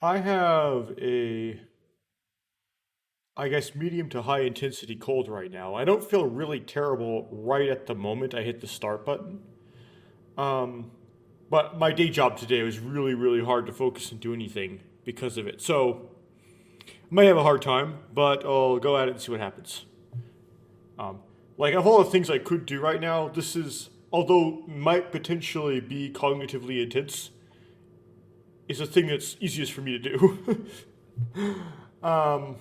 I have a, I guess, medium to high intensity cold right now. I don't feel really terrible right at the moment I hit the start button. Um, but my day job today was really, really hard to focus and do anything because of it. So I might have a hard time, but I'll go at it and see what happens. Um, like of all the things I could do right now, this is, although might potentially be cognitively intense, is a thing that's easiest for me to do. um,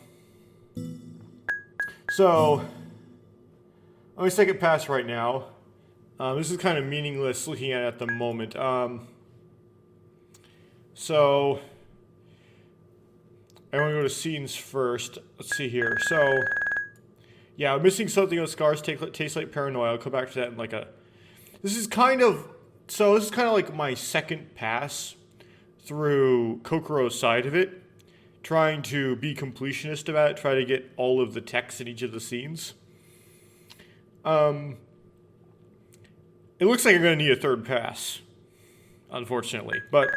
so on my second pass right now. This is kind of meaningless looking at it at the moment. So I want to go to scenes first. Let's see here. So yeah, I'm missing something on scars. Taste like paranoia. I'll come back to that in like a. This is kind of this is kind of like my second pass through Kokoro's side of it, trying to be completionist about it, try to get all of the text in each of the scenes. Um, it looks like I'm going to need a third pass, unfortunately. But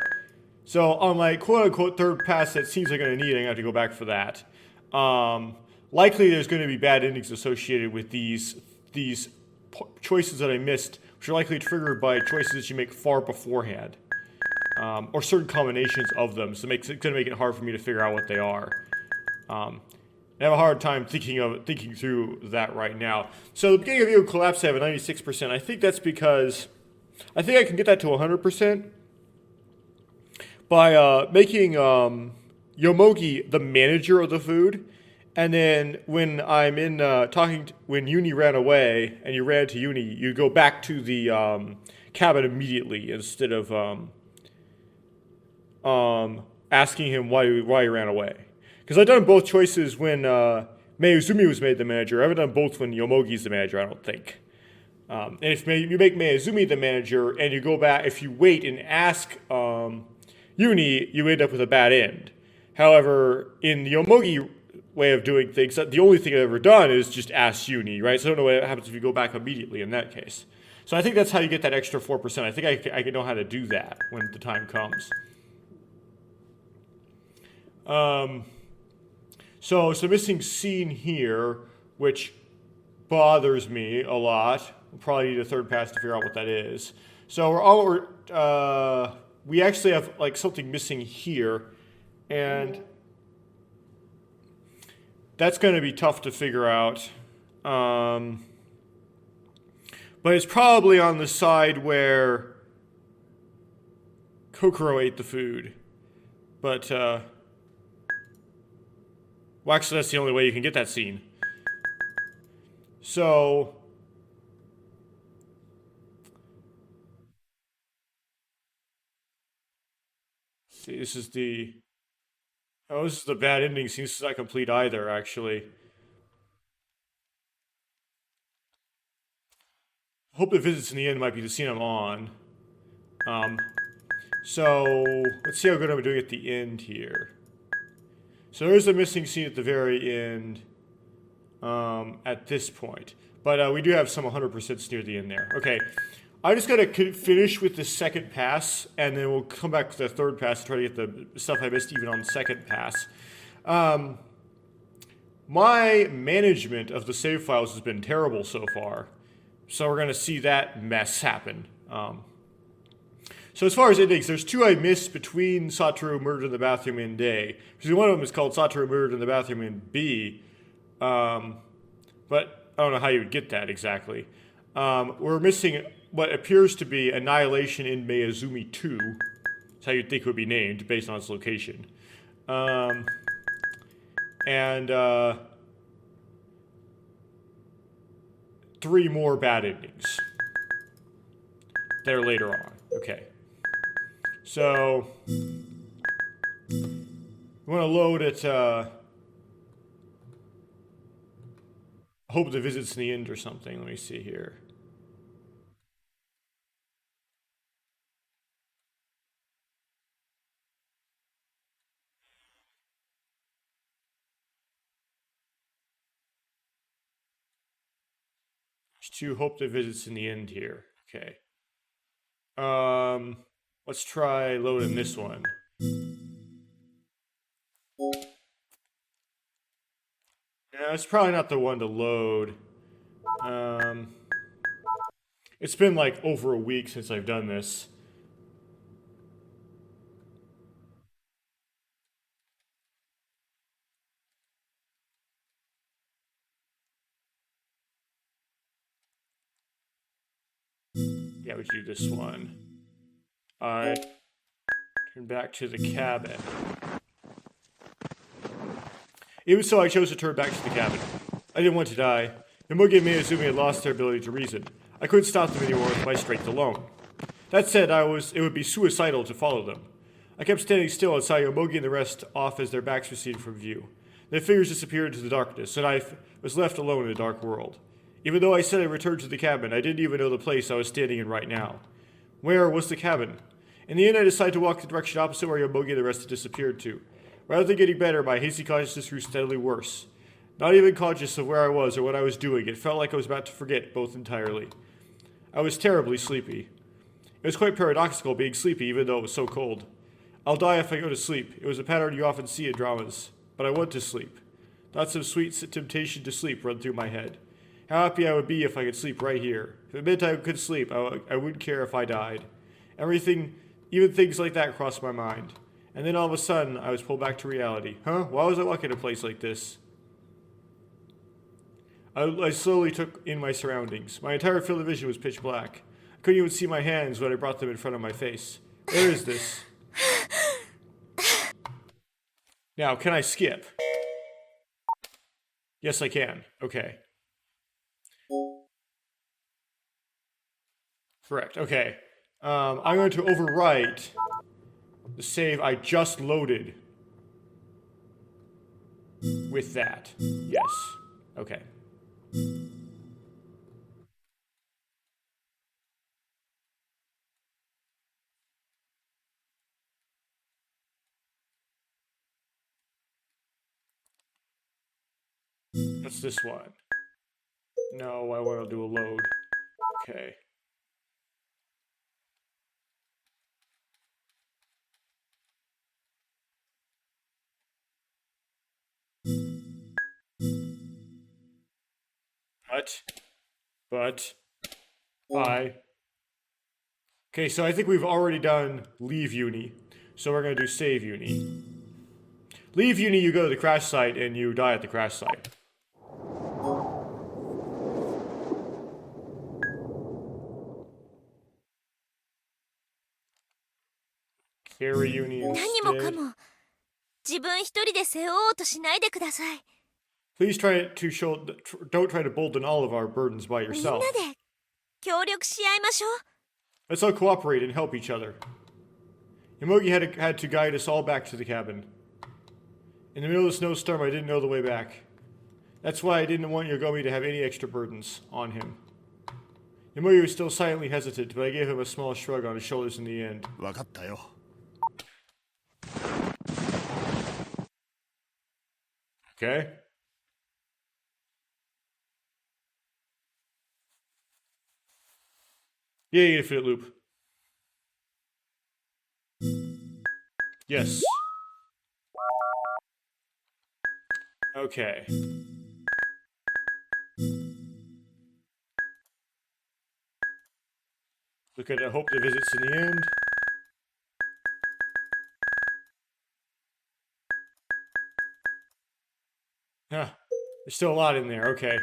so on my quote unquote third pass that seems like I'm going to need, I'm going to have to go back for that. Um, Likely there's going to be bad endings associated with these choices that I missed, which are likely triggered by choices that you make far beforehand, or certain combinations of them. So it's going to make it hard for me to figure out what they are. I have a hard time thinking through that right now. So the beginning of the video collapse, I have a 96%. I think that's because I think I can get that to 100% by making Yomogi the manager of the food. And then when I'm in when Uni ran away and you ran to Uni, you go back to the cabin immediately instead of asking him why he ran away. Because I've done both choices when Mayuzumi was made the manager. I haven't done both when Yomogi's the manager, I don't think. And if you make Mayuzumi the manager and you go back, if you wait and ask Uni, you end up with a bad end. However, in the Yomogi way of doing things, the only thing I've ever done is just ask Uni, right? So I don't know what happens if you go back immediately in that case. So I think that's how you get that extra 4%. I think I can know how to do that when the time comes. Um, so it's a missing scene here, which bothers me a lot. We'll probably need a third pass to figure out what that is. So we actually have like something missing here, and that's going to be tough to figure out. But it's probably on the side where Kokoro ate the food. But well, actually, that's the only way you can get that scene. So see, this is the this is the bad ending scene. This is not complete either, actually. Hope the visits in the end might be the scene I'm on. Um, so let's see how good I'm doing at the end here. So there's a missing scene at the very end at this point. But we do have some 100% near the end there. Okay, I just gotta finish with the second pass, and then we'll come back to the third pass and try to get the stuff I missed even on the second pass. Um, my management of the save files has been terrible so far, so we're gonna see that mess happen. So as far as endings, there's two I missed between Satoru murdered in the bathroom and A. Because one of them is called Satoru murdered in the bathroom in B. But I don't know how you would get that exactly. We're missing what appears to be Annihilation in Mayazumi 2. That's how you'd think it would be named based on its location. And three more bad endings. They're later on. Okay. So we want to load it. Hope the visit's in the end or something. Let me see here. To hope the visit's in the end here. Okay. Let's try loading this one. it's probably not the one to load. It's been like over a week since I've done this. Yeah, we should do this one. I turn back to the cabin. Even so, I chose to turn back to the cabin. I didn't want to die. Yomogi and Miyazumi had lost their ability to reason. I couldn't stop them anymore with my strength alone. That said, it would be suicidal to follow them. I kept standing still and saw Yomogi and the rest off as their backs receded from view. Their figures disappeared into the darkness, and I was left alone in a dark world. Even though I said I returned to the cabin, I didn't even know the place I was standing in right now. Where was the cabin? In the end, I decided to walk the direction opposite where Yomogi and the rest had disappeared to. Rather than getting better, my hazy consciousness grew steadily worse. Not even conscious of where I was or what I was doing, it felt like I was about to forget both entirely. I was terribly sleepy. It was quite paradoxical being sleepy even though it was so cold. I'll die if I go to sleep. It was a pattern you often see in dramas. But I want to sleep. Thoughts of sweet temptation to sleep run through my head. How happy I would be if I could sleep right here. If it meant I could sleep, I wouldn't care if I died. Everything, even things like that crossed my mind. And then all of a sudden, I was pulled back to reality. Huh? Why was I walking in a place like this? I slowly took in my surroundings. My entire field of vision was pitch black. I couldn't even see my hands when I brought them in front of my face. Where is this? Now, can I skip? Yes, I can. Okay. Correct. Okay. I'm going to overwrite the save I just loaded with that. Yes. Okay. What's this one? No, I want to do a load. Okay. But, bye. Okay, so I think we've already done leave uni. So we're going to do save uni. Leave uni, you go to the crash site and you die at the crash site. Carry uni instead. Please don't try to bolden all of our burdens by yourself. Let's all cooperate and help each other. Yomogi had to guide us all back to the cabin. In the middle of the snowstorm, I didn't know the way back. That's why I didn't want Yogomi to have any extra burdens on him. Yomogi was still silently hesitant, but I gave him a small shrug on his shoulders in the end. Okay. Yay, infinite loop. Yes. Okay. Look at hope the visits in the end. Huh. There's still a lot in there. Okay.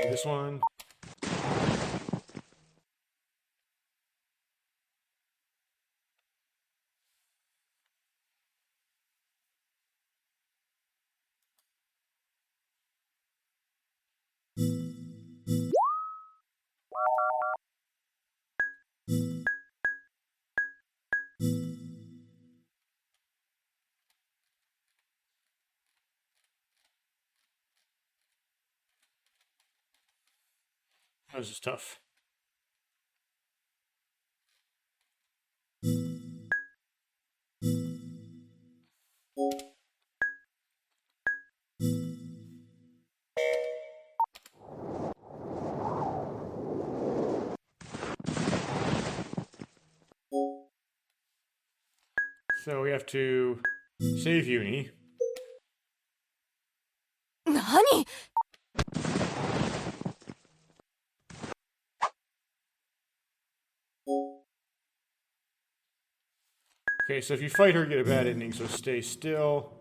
This one. That was just tough. So we have to save Uni. NANI?! Okay, so if you fight her, you get a bad ending, so stay still.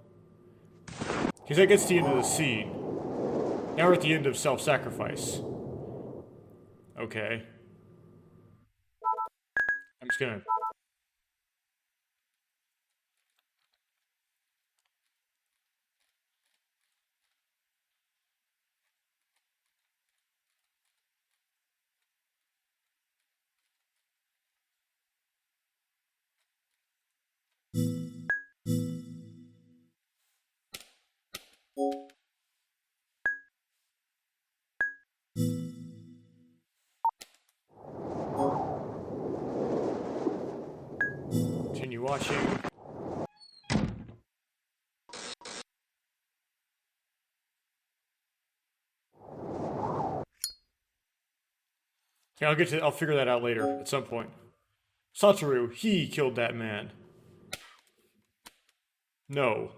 Because that gets to the end of the scene. Now we're at the end of self-sacrifice. Okay. I'm just gonna... continue watching. Okay, I'll figure that out later, at some point. Satoru, he killed that man. No.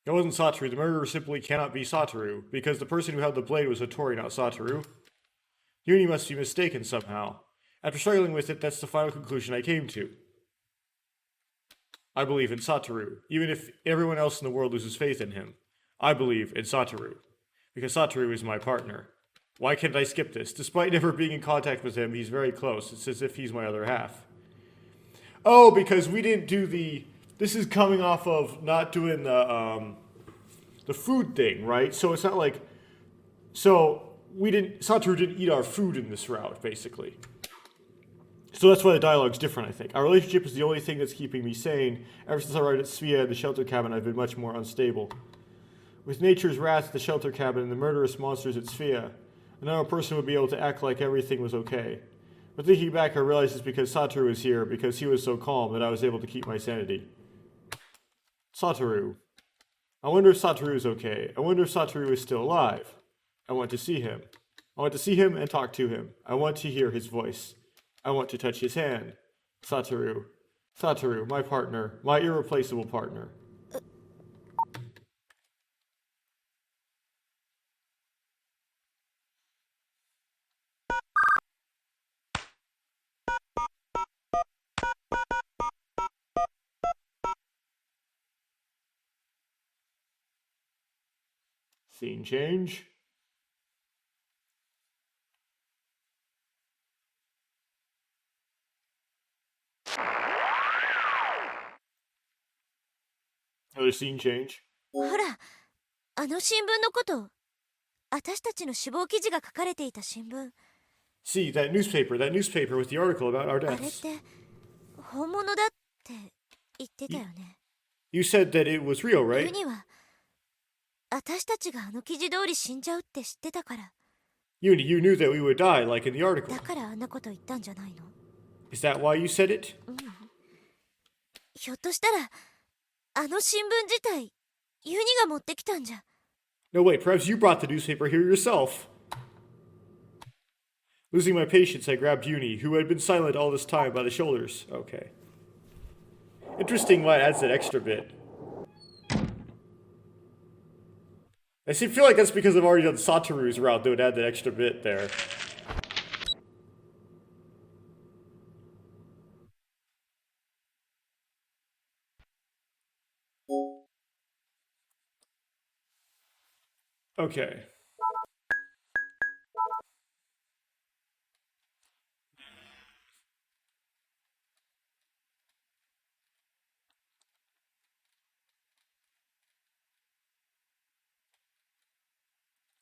It wasn't Satoru. The murderer simply cannot be Satoru, because the person who held the blade was Hattori, not Satoru. Uni must be mistaken somehow. After struggling with it, that's the final conclusion I came to. I believe in Satoru, even if everyone else in the world loses faith in him. I believe in Satoru, because Satoru is my partner. Why can't I skip this? Despite never being in contact with him, he's very close. It's as if he's my other half. Oh, because we didn't do the... This is coming off of not doing the food thing, right? So it's not like... So, Satoru didn't eat our food in this route, basically. So that's why the dialogue's different, I think. Our relationship is the only thing that's keeping me sane. Ever since I arrived at Svea and the shelter cabin, I've been much more unstable. With nature's wrath at the shelter cabin and the murderous monsters at Svea, a normal person would be able to act like everything was okay. But thinking back, I realized it's because Satoru was here, because he was so calm that I was able to keep my sanity. Satoru. I wonder if Satoru is okay. I wonder if Satoru is still alive. I want to see him. I want to see him and talk to him. I want to hear his voice. I want to touch his hand. Satoru. Satoru, my partner. My irreplaceable partner. Scene change. Another scene change. ほら、あの新聞のこと、私たちの死亡記事が書かれていた新聞。See, that newspaper with the article about our あれっ deaths. て本物だって言ってたよね。You said that it was real, ユ right? ニは私たちがあの記事通り死んじゃうって知ってたから。Uni, you knew that we would die, like in the article. だからあんなこと言ったんじゃないの？ Is that why you said it? ひょっとしたらあの新聞自体ユニが持ってきたんじゃ。 No, wait, perhaps you brought the newspaper here yourself. Losing my patience, I grabbed Uni, who had been silent all this time, by the shoulders. Okay. Interesting why it adds that extra bit. I feel like that's because I've already done Satoru's route that would add that extra bit there. Okay.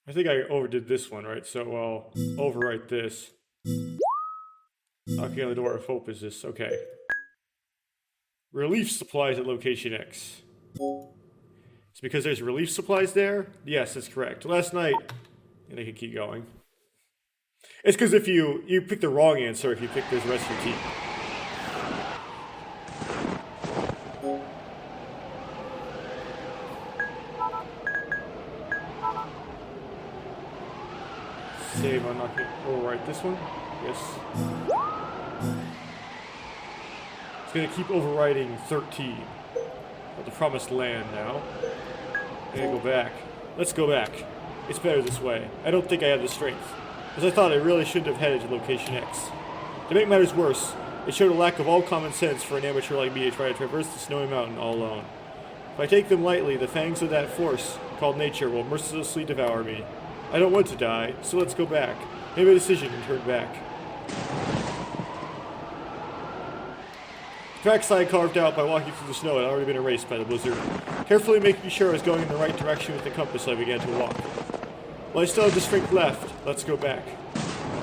I think I overdid this one, right? So I'll overwrite this. Knocking on the door of hope is this. Okay. Relief supplies at location X. It's because there's relief supplies there? Yes, that's correct. Last night, and I can keep going. It's because if you pick the wrong answer if you pick this rest of your team. Save on not getting overwrite this one. Yes. It's gonna keep overwriting 13. At the promised land now. I'm gonna go back. Let's go back. It's better this way. I don't think I have the strength. As I thought, I really shouldn't have headed to location X. To make matters worse, it showed a lack of all common sense for an amateur like me to try to traverse the snowy mountain all alone. If I take them lightly, the fangs of that force, called nature, will mercilessly devour me. I don't want to die, so let's go back. Make a decision and turn back. The tracks I carved out by walking through the snow had already been erased by the blizzard. Carefully making sure I was going in the right direction with the compass, I began to walk. While I still have the strength left, let's go back.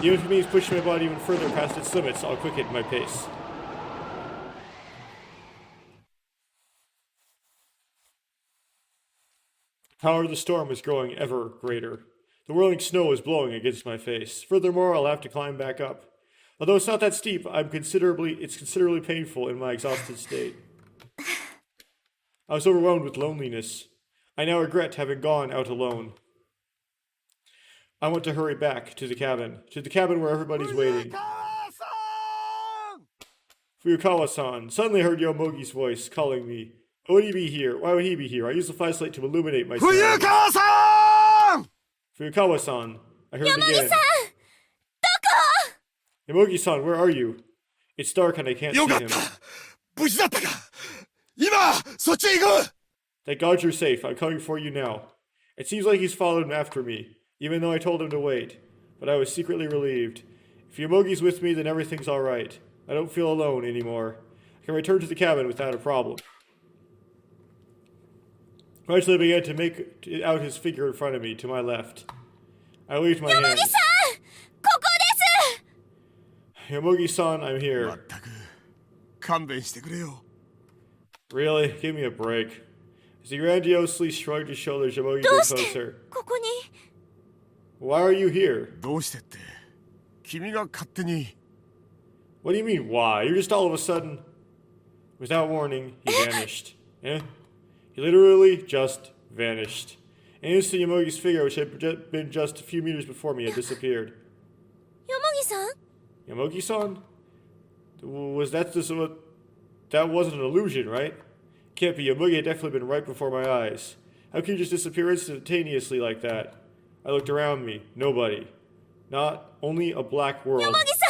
Even if it means pushing my body even further past its limits, I'll quicken my pace. The power of the storm was growing ever greater. The whirling snow was blowing against my face. Furthermore, I'll have to climb back up. Although it's not that steep, it's considerably painful in my exhausted state. I was overwhelmed with loneliness. I now regret having gone out alone. I want to hurry back to the cabin where everybody's waiting. Fuyukawa-san. Suddenly I heard Yomogi's voice calling me. Why would he be here? Why would he be here? I used the flashlight to illuminate my surroundings. Fuyukawa-san! Fuyukawa-san. I heard it again. Yomogi-san! Yomogi-san, where are you? It's dark and I can't see him. 無事だったか今そっちへ行く Thank God you're safe. I'm coming for you now. It seems like he's followed after me, even though I told him to wait. But I was secretly relieved. If Yomogi's with me, then everything's alright. I don't feel alone anymore. I can return to the cabin without a problem. Gradually I began to make out his figure in front of me, to my left. I waved my hand. Yomogi-san! ここです! Yomogi-san, I'm here. まったく勘弁してくれよ Really? Give me a break. As he grandiosely shrugged his shoulders, Yomogi ど grew うして closer. ここに Why are you here? どうしてって君が勝手に What do you mean, why? You're just all of a sudden... Without warning, he vanished. Eh? He literally just vanished. And instantly Yomogi's figure, which had been just a few meters before me, had disappeared. ヨモギさん Yomogi-san? Was that just what... That wasn't an illusion, right? Can't be. Yomogi had definitely been right before my eyes. How can you just disappear instantaneously like that? I looked around me. Nobody. Not only a black world. ヨモギさん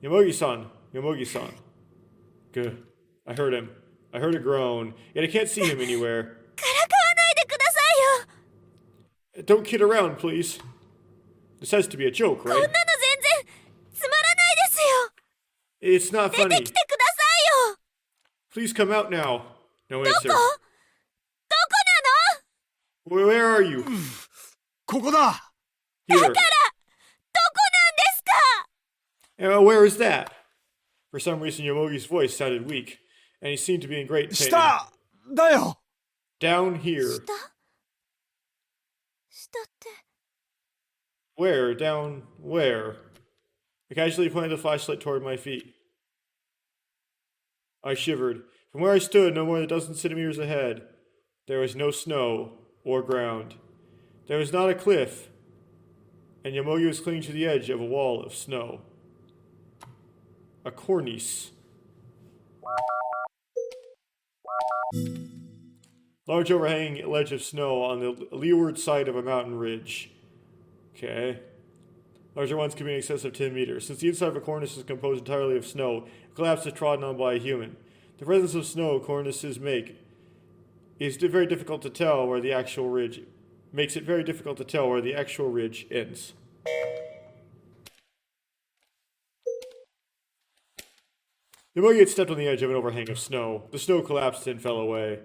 Yomogi-san! Yomogi-san. Good. I heard him. I heard a groan. Yet I can't see him anywhere. からかわないでくださいよ Don't kid around, please. This has to be a joke, こんなの right? 全然つまらないですよ It's not 出て funny. きてくださいよ Please come out now. No ど answer. こどこなの Where are you? ここだ Here. どこなんですか Where is that? For some reason, Yomogi's voice sounded weak, and he seemed to be in great pain. 下だよ Down here. 下下って Where? Down where? I casually pointed the flashlight toward my feet. I shivered. From where I stood, no more than a dozen centimeters ahead, there was no snow or ground. There was not a cliff, and Yomogi was clinging to the edge of a wall of snow. A cornice. Large overhanging ledge of snow on the leeward side of a mountain ridge. Okay. Larger ones can be in excess of 10 meters. Since the inside of a cornice is composed entirely of snow, a collapse is trodden on by a human. The presence of snow cornices is very difficult to tell where the actual ridge makes it very difficult to tell where the actual ridge ends. Yomogi had stepped on the edge of an overhang of snow. The snow collapsed and fell away.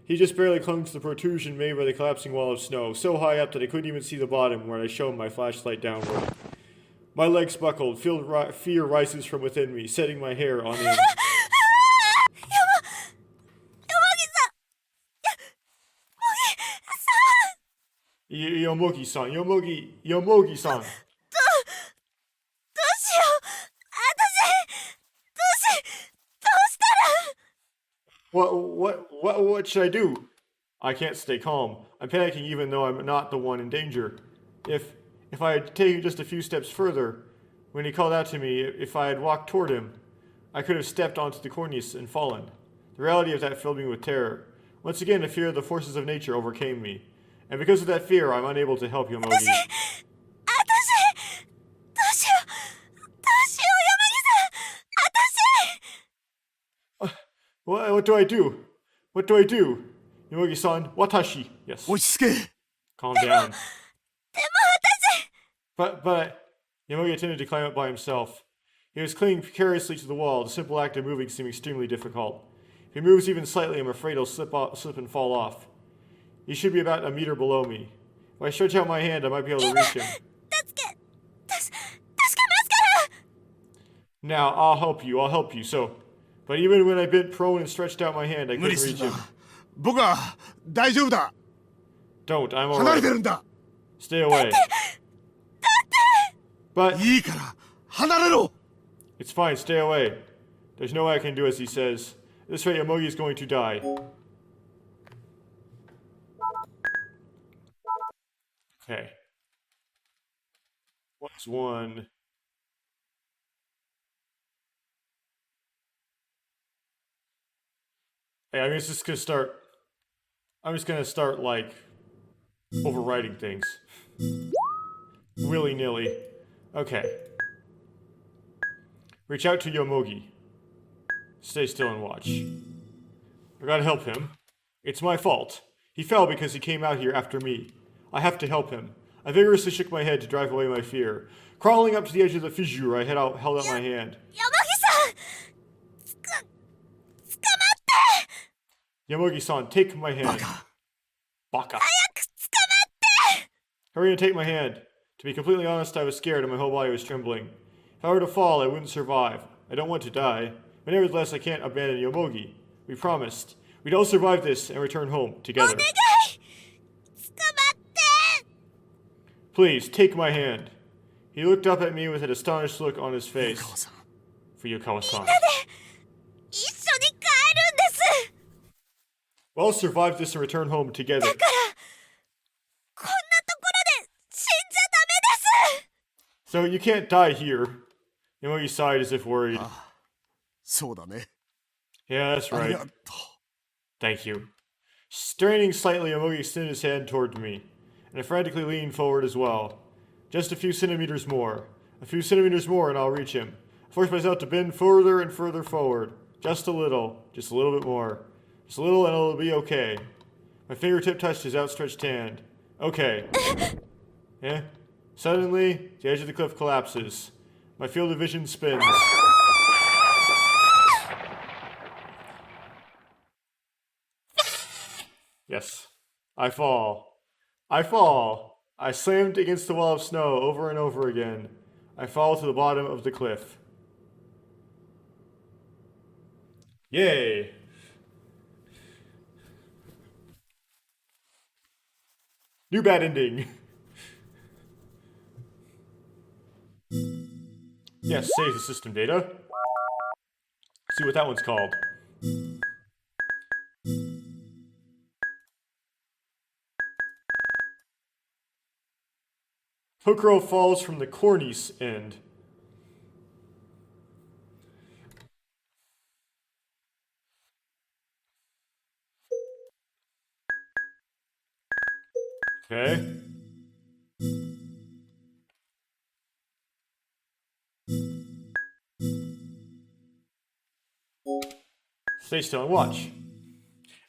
He just barely clung to the protrusion made by the collapsing wall of snow, so high up that I couldn't even see the bottom where I shone my flashlight downward. My legs buckled, fear rises from within me, setting my hair on end. ヨモギさん Yomogi-san, Yomogi-san. どうしよう。どうしたら。 What should I do? I can't stay calm. I'm panicking even though I'm not the one in danger. If I had taken just a few steps further, when he called out to me, if I had walked toward him, I could have stepped onto the Cornice and fallen. The reality of that filled me with terror. Once again, the fear of the forces of nature overcame me. And because of that fear, I'm unable to help Yomogi. どうしよう。どうしよう、What do I do? What do I do? Yomogi-san, watashi. Yes. 落ち着け。 Calm down. でも私。 But Yomogi attempted to climb up by himself. He was clinging precariously to the wall, the simple act of moving seemed extremely difficult. If he moves even slightly, I'm afraid he'll slip and fall off. He should be about a meter below me. If I stretch out my hand, I might be able to reach him. 助けますから。 Now, I'll help you, But even when I bent prone and stretched out my hand, I 無理 couldn't する reach him. な。僕は大丈夫だ。 Don't, I'm 離れて alright. るんだ。 Stay away. But いいから離れろ。 it's fine, stay away. There's no way I can do as he says. At this rate, Yomogi is going to die. Okay. What's one? Hey, I'm just gonna start like overwriting things. Willy-nilly. Okay. Reach out to Yomogi. Stay still and watch. I gotta help him. It's my fault. He fell because he came out here after me. I have to help him. I vigorously shook my head to drive away my fear. Crawling up to the edge of the fissure, I held out my hand. 山木さん。捕まって。 Yomogi-san, take my hand. Baka. 早く捕まって。 Hurry and take my hand. To be completely honest, I was scared and my whole body was trembling. If I were to fall, I wouldn't survive. I don't want to die. But nevertheless, I can't abandon Yomogi. We promised. We'd all survive this and return home together. お願い。捕まって。 Please, take my hand. He looked up at me with an astonished look on his face. 川さん。 Fuyukawa-san. 一緒に帰るんです。 We'll all survive this and return home together. だからこんなところで死んじゃダメです。 So you can't die here. Yomogi sighed as if worried. そうだね。 Yeah, that's あり right. がとう。 Thank you. Straining slightly, Yomogi extended his hand toward me, and I frantically leaned forward as well. Just a few centimeters more. A few centimeters more and I'll reach him. I forced myself to bend further and further forward. Just a little bit more. Just a little and it'll be okay. My fingertip touched his outstretched hand. Okay. Eh? Suddenly, the edge of the cliff collapses. My field of vision spins. Yes. I fall. I slammed against the wall of snow over and over again. I fall to the bottom of the cliff. Yay! New bad ending. Yes, save the system data. See what that one's called. Kokoro falls from the Cornice end. Okay. Stay still and watch.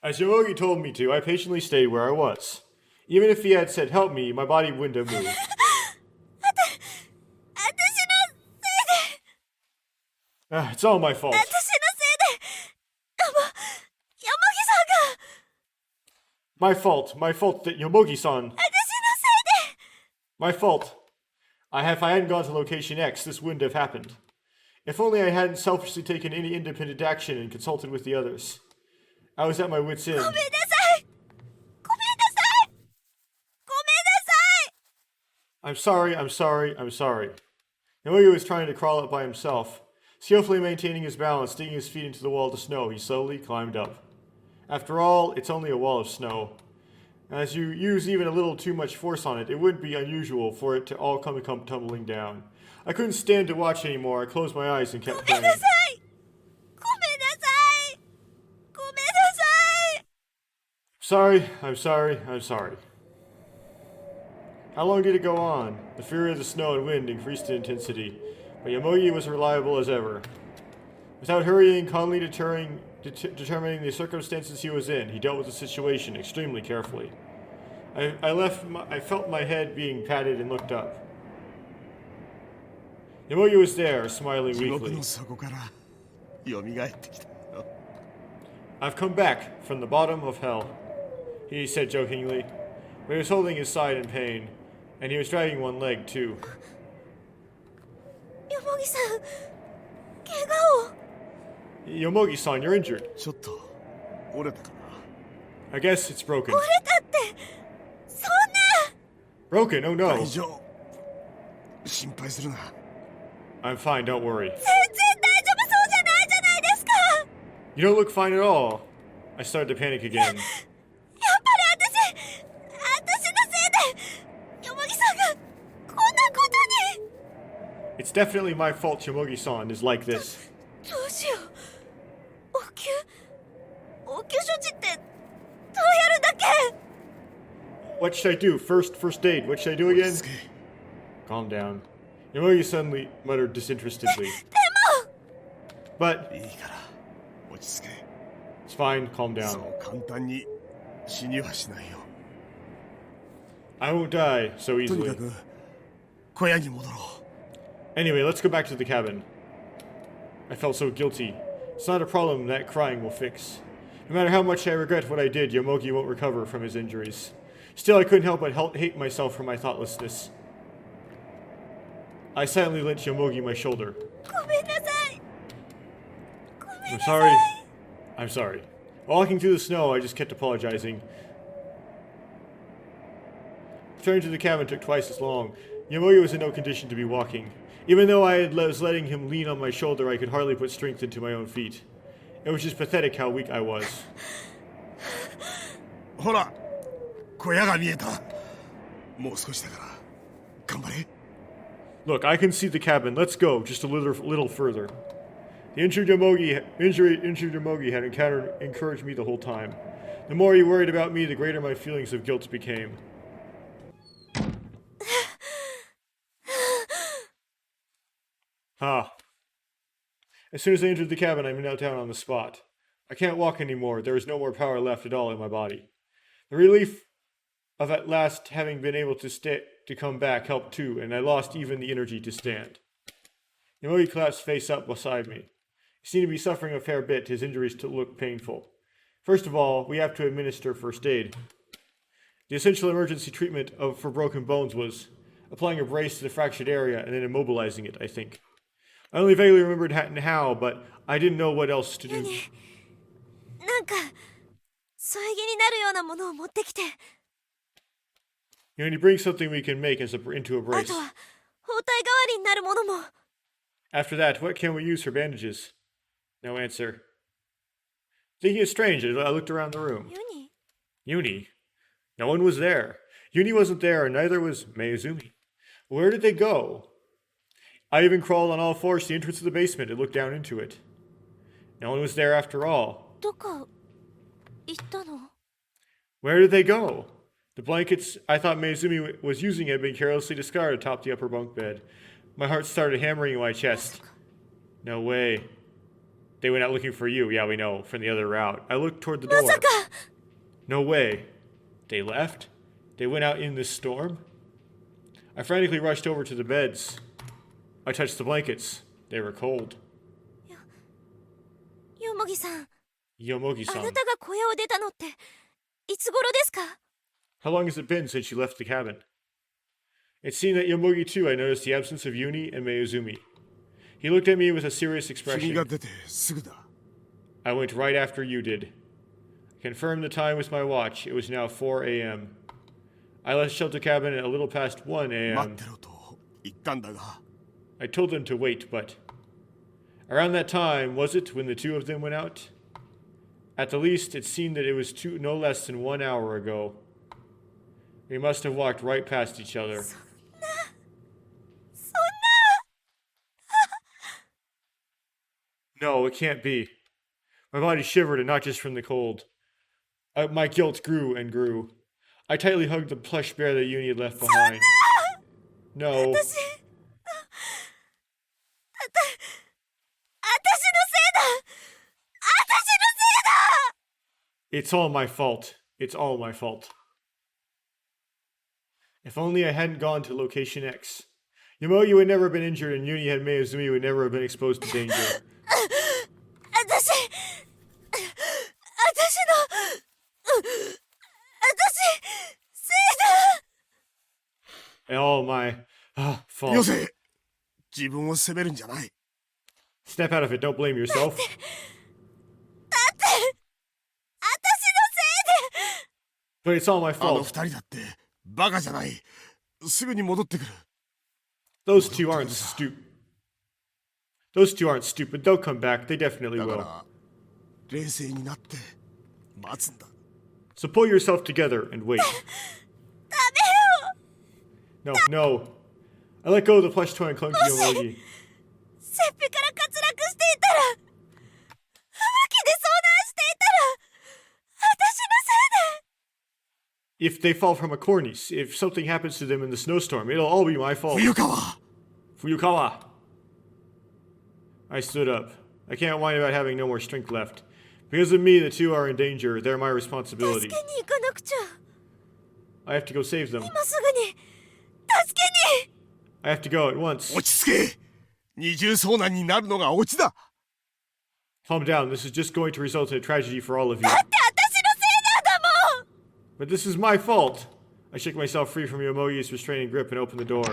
As Yomogi told me to, I patiently stayed where I was. Even if he had said help me, my body wouldn't have moved. 私のせいで。 It's all my fault. 私のせいで。山木さんが。 My fault that Yomogi-san. 私のせいで。 My fault. If I hadn't gone to location X, this wouldn't have happened. If only I hadn't selfishly taken any independent action and consulted with the others. I was at my wit's end. ごめんなさい。ごめんなさい。ごめんな I'm sorry, I'm sorry, I'm sorry. Yomogi was trying to crawl up by himself. Skillfully maintaining his balance, digging his feet into the wall of snow, he slowly climbed up. After all, it's only a wall of snow. As you use even a little too much force on it, it wouldn't be unusual for it to all come tumbling down. I couldn't stand to watch anymore. I closed my eyes and kept praying. ごめんなさい。ごめんなさい。ごめんなさい。 Sorry, I'm sorry, I'm sorry. How long did it go on? The fury of the snow and wind increased in intensity, but Yomogi was reliable as ever. Without hurrying, calmly determining the circumstances he was in, he dealt with the situation extremely carefully. I felt my head being patted and looked up. Yomogi was there, smiling 地獄 weakly. の底から蘇ってきたよ。 I've come back from the bottom of hell, he said jokingly. But he was holding his side in pain, and he was dragging one leg too. よもぎさん、怪我を。 Yomogi-san, you're injured. ちょっと折れたかな。 I guess it's broken. 折れたって、そんな。 Broken? Oh no. 大丈夫。心配するな。 I'm fine, don't worry. 全然大丈夫そうじゃないじゃないですか。 You don't look fine at all. I started to panic again. やっぱり私のせいで、よもぎさんがこんなことに。 It's definitely my fault Yomogi-san is like this. どうしよう。応急処置ってどうやるだけ。 What should I do? First aid. What should I do again? つけ。 Calm down. Yomogi suddenly muttered disinterestedly. でも。 But いいから落ち着け。 it's fine, calm そ down. う簡単に死にはしないよ。 I won't die so とに easily. かく小屋に戻ろう。 Anyway, let's go back to the cabin. I felt so guilty. It's not a problem that crying will fix. No matter how much I regret what I did, Yomogi won't recover from his injuries. Still, I couldn't help but hate myself for my thoughtlessness. I silently lent Yomogi my shoulder. ごめんなさい。ごめん I'm なさ sorry. い。 I'm sorry. Walking through the snow, I just kept apologizing. Returning to the cabin took twice as long. Yomogi was in no condition to be walking. Even though was letting him lean on my shoulder, I could hardly put strength into my own feet. It was just pathetic how weak I was. ほら小屋が見えた。もう少しだから頑張れ。 Look, I can see the cabin. Let's go, just a little further. The injured Yomogi had encouraged me the whole time. The more he worried about me, the greater my feelings of guilt became. As soon as I entered the cabin, I knelt down on the spot. I can't walk anymore. There is no more power left at all in my body. The relief of at last having been able to come back helped too, and I lost even the energy to stand. Yomogi collapsed face up beside me. He seemed to be suffering a fair bit. His injuries looked painful. First of all, we have to administer first aid. The essential emergency treatment for broken bones was applying a brace to the fractured area and then immobilizing it, I think. I only vaguely remembered how, but I didn't know what else to do. なんか添え木になるようなものを持ってきて。 You need to bring something we can make into a あ brace. とは包帯代わりになるものも。 After that, what can we use for bandages? No answer. Thinking it strange, I looked around the room. ユニ。 Uni? No one was there. Uni wasn't there, and neither was Mayuzumi. Where did they go? I even crawled on all fours to the entrance of the basement and looked down into it. No one was there after all. どこ行ったの？ Where did they go? The blankets I thought Mayuzumi was using had been carelessly discarded atop the upper bunk bed. My heart started hammering in my chest. No way. They went out looking for you. Yeah, we know, from the other route. I looked toward the door. まさか。 No way. They left? They went out in this storm? I frantically rushed over to the beds. I touched the blankets. They were cold. よもぎさん、あな Yomogi-san. たが小屋を出たのっていつ頃ですか？ How long has it been since you left the cabin? It seemed that Yomogi too I noticed the absence of Uni and Mayuzumi. He looked at me with a serious 君 expression. が出てすぐだ。 I went right after you did. I confirmed the time with my watch. It was now 4 a.m. I left shelter cabin at a little past 1 待っ a.m. てろと言ったんだが I told them to wait, but around that time, was it, when the two of them went out? At the least, it seemed that it was no less than 1 hour ago. We must have walked right past each other. そんな No, it can't be. My body shivered, and not just from the cold. My guilt grew and grew. I tightly hugged the plush bear that Uni had left behind. No. 私のせいだ。 It's all my fault. It's all my fault. If only I hadn't gone to location X. Yamoyu would never have been injured, and Uni had Meizumi would never have been exposed to danger. 私せいだ。 And all my よ fault. せ自分を責めるんじゃない Snap out of it. Don't blame yourself. 私のせいで。 But it's all my あの fault. 二人だってバカじゃないすぐに戻ってくる Those two aren't stupid. Those two aren't stupid. They'll come back. They definitely だか will. ら冷静になって待つんだ So pull yourself together and wait. ダメよ。 No, no. I let go of the plush toy and clung to Yomogi. せっぺから滑落していたら、吹雪で遭難していたら、私のせいで。 If they fall from a cornice, if something happens to them in the snowstorm, it'll all be my fault. 冬川 Fuyukawa! I stood up. I can't whine about having no more strength left. Because of me, the two are in danger. They're my 助 responsibility. けに行かなくちゃ。 I have to go save them. 今すぐに助けに。 I have to go at once. 落ち着け二重遭難になるのがオチだ Calm down. This is just going to result in a tragedy for all of you. だって私のせいなんだもん。 But this is my fault. I shook myself free from Yomogi's restraining grip and opened the door.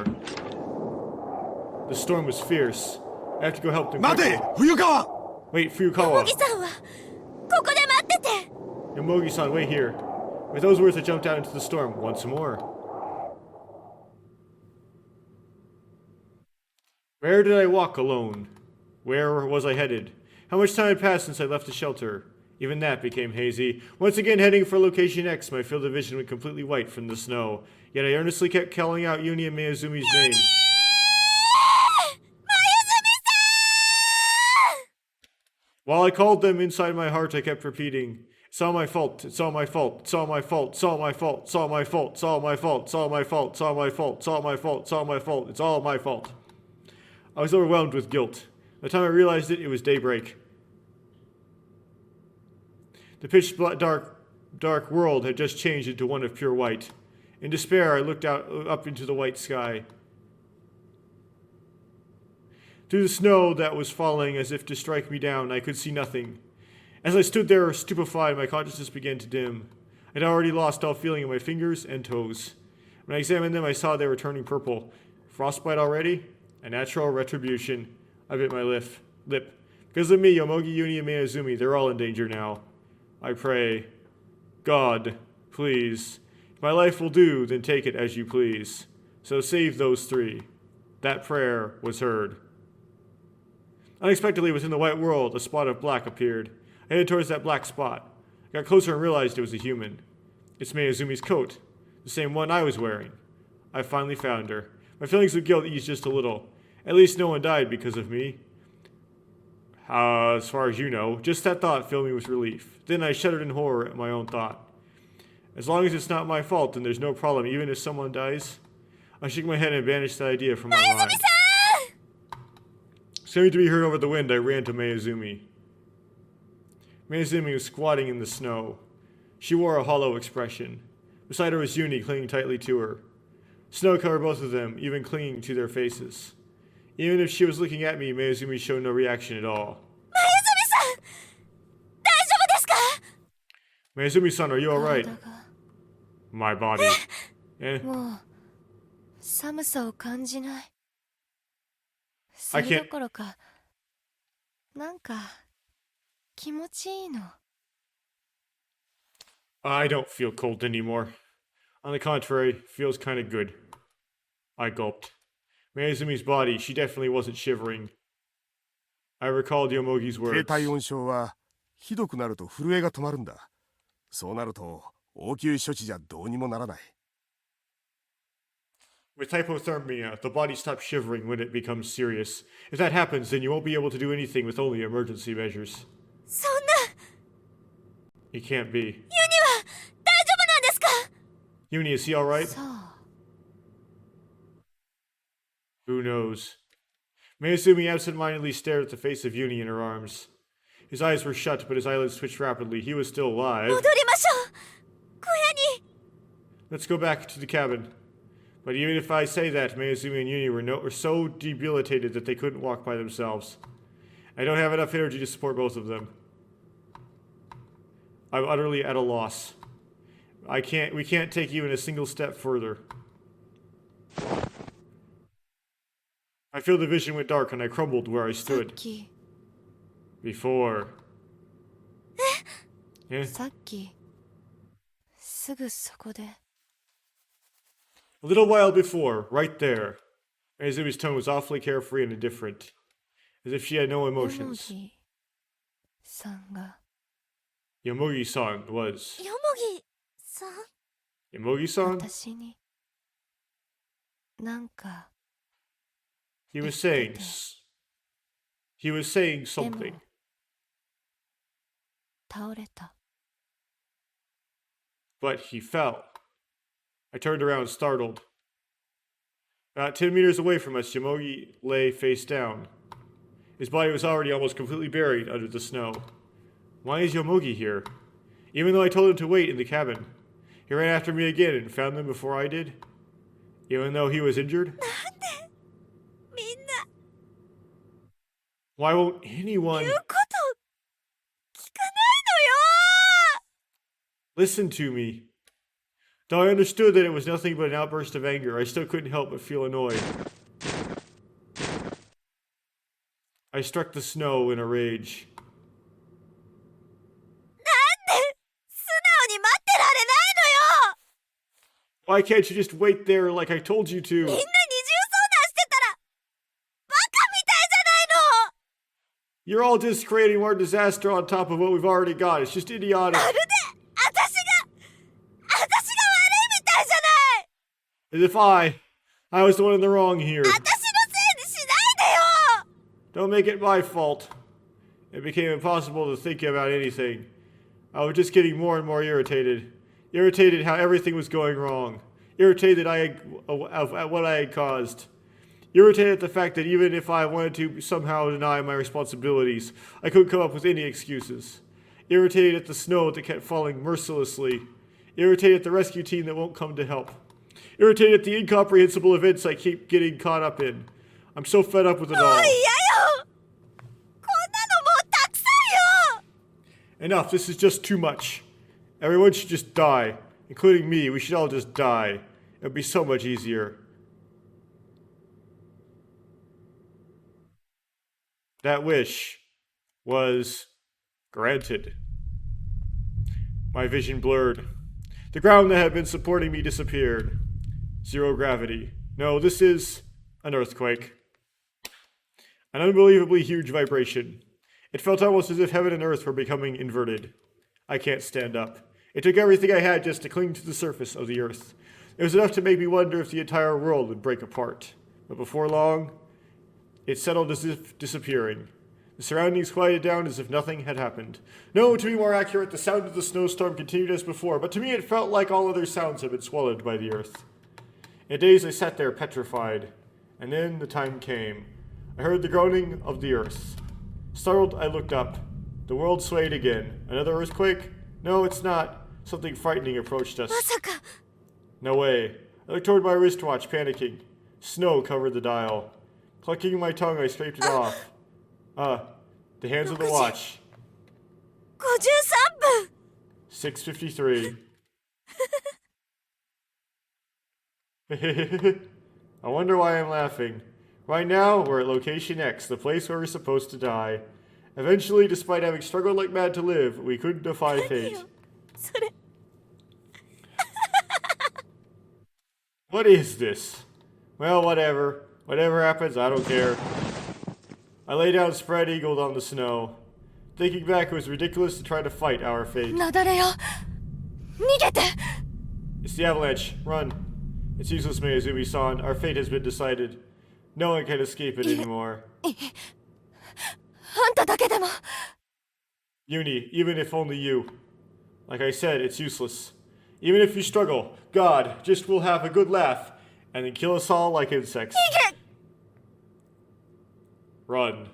The storm was fierce. I have to go help them 待 quickly. て冬川 Wait, 小 Fuyukawa. 木さんはここで待ってて。 Yomogi-san, wait here. With those words, I jumped out into the storm once more. Where did I walk alone? Where was I headed? How much time had passed since I left the shelter? Even that became hazy. Once again heading for location X, my field of vision went completely white from the snow. Yet I earnestly kept calling out Uni and Miyazumi's names. While I called them inside my heart, I kept repeating, "It's all my fault, it's all my fault, it's all my fault, it's all my fault, it's all my fault, it's all my fault, it's all my fault, it's all my fault, it's all my fault, it's all my fault, it's all my fault." I was overwhelmed with guilt. By the time I realized it, it was daybreak. The dark world had just changed into one of pure white. In despair, I looked up into the white sky. Through the snow that was falling as if to strike me down, I could see nothing. As I stood there stupefied, my consciousness began to dim. I'd already lost all feeling in my fingers and toes. When I examined them, I saw they were turning purple. Frostbite already? A natural retribution. I bit my lip. Because of me, Yomogi, Uni, and Miyazumi, they're all in danger now. I pray, God, please, if my life will do, then take it as you please. So save those three. That prayer was heard. Unexpectedly, within the white world, a spot of black appeared. I headed towards that black spot. I got closer and realized it was a human. It's Miyazumi's coat, the same one I was wearing. I finally found her. My feelings of guilt eased just a little. At least no one died because of me. As far as you know, just that thought filled me with relief. Then I shuddered in horror at my own thought. As long as it's not my fault, then there's no problem, even if someone dies. I shook my head and banished that idea from my mind. Seeming to be heard over the wind, I ran to Miyazumi. Miyazumi was squatting in the snow. She wore a hollow expression. Beside her was Uni, clinging tightly to her. Snow covered both of them, even clinging to their faces. Even if she was looking at me, Miyazumi showed no reaction at all. Miyazumi-san, are you alright? My body. Eh? もう寒さを感じない。そ I れ can't. どころか、なんか気持ちいいの。 I don't feel cold anymore. On the contrary, feels kind of good. I gulped. Miyazumi's body, she definitely wasn't shivering. I recalled Yomogi's 低 words. 体温症はひどくなると震えが止まるんだ。そうなると応急処置じゃどうにもならない。 With hypothermia, the body stops shivering when it becomes serious. If that happens, then you won't be able to do anything with only emergency measures. そんな He can't be. ユニは大丈夫なんですか？ Uni, is he alright? そう Who knows? Miyazumi absentmindedly stared at the face of Uni in her arms. His eyes were shut, but his eyelids twitched rapidly. He was still alive. 戻りましょう小屋に Let's go back to the cabin. But even if I say that, Miyazumi and Uni were so debilitated that they couldn't walk by themselves. I don't have enough energy to support both of them. I'm utterly at a loss. We can't take even a single step further. I feel the vision went dark and I crumbled where I さっ stood. き Before. Eh? さっきすぐそこで A little while before, right there. Miyazumi's tone was awfully carefree and indifferent, as if she had no ヨ emotions. モギさんが Yomogi-san was. ヨモギさん Yomogi-san? 私になんか He was saying. He was saying で something. も倒れた But he fell. I turned around, startled. About 10 meters away from us, Yomogi lay face down. His body was already almost completely buried under the snow. Why is Yomogi here? Even though I told him to wait in the cabin, he ran after me again and found them before I did? Even though he was injured? なんでみんな Why won't anyone 言うこと聞かないのよ listen to me? Though I understood that it was nothing but an outburst of anger, I still couldn't help but feel annoyed. I struck the snow in a rage. なんで素直に待ってられないのよ Why can't you just wait there like I told you みんな to? 二重相談してたらバカみたいじゃないの You're all just creating more disaster on top of what we've already got. It's just idiotic. まるで私が悪いみたいじゃない As if I was the one in the wrong here. 私のせいにしないでよ Don't make it my fault. It became impossible to think about anything. I was just getting more and more irritated. Irritated how everything was going wrong. Irritated at what I had caused. Irritated at the fact that even if I wanted to somehow deny my responsibilities, I couldn't come up with any excuses. Irritated at the snow that kept falling mercilessly. Irritated at the rescue team that won't come to help. Irritated at the incomprehensible events I keep getting caught up in. I'm so fed up with it もう all. 嫌よこんなのもうたくさんよ Enough, this is just too much. Everyone should just die, including me. We should all just die. It would be so much easier. That wish was granted. My vision blurred. The ground that had been supporting me disappeared. Zero gravity. No, this is an earthquake. An unbelievably huge vibration. It felt almost as if heaven and earth were becoming inverted. I can't stand up. It took everything I had just to cling to the surface of the earth. It was enough to make me wonder if the entire world would break apart. But before long, it settled as if disappearing. The surroundings quieted down as if nothing had happened. No, to be more accurate, the sound of the snowstorm continued as before, but to me it felt like all other sounds had been swallowed by the earth. In a daze I sat there petrified, and then the time came. I heard the groaning of the earth. Startled, I looked up. The world swayed again. Another earthquake? No, it's not. Something frightening approached us. まさか No way. I looked toward my wristwatch, panicking. Snow covered the dial. Clucking my tongue, I scraped it off. The hands of the watch. 53分 6:53. I wonder why I'm laughing. Right now, we're at location X, the place where we're supposed to die. Eventually, despite having struggled like mad to live, we couldn't defy 何 fate. よそれ What is this? Well, whatever. Whatever happens, I don't care. I lay down spread eagled on the snow. Thinking back, it was ridiculous to try to fight our fate. 雪崩よ逃げて It's the avalanche. Run. It's useless, Miyazumi-san. Our fate has been decided. No one can escape it anymore. あんただけでも Uni, even if only you. Like I said, it's useless. Even if you struggle, God just will have a good laugh and then kill us all like insects. 逃げ Run.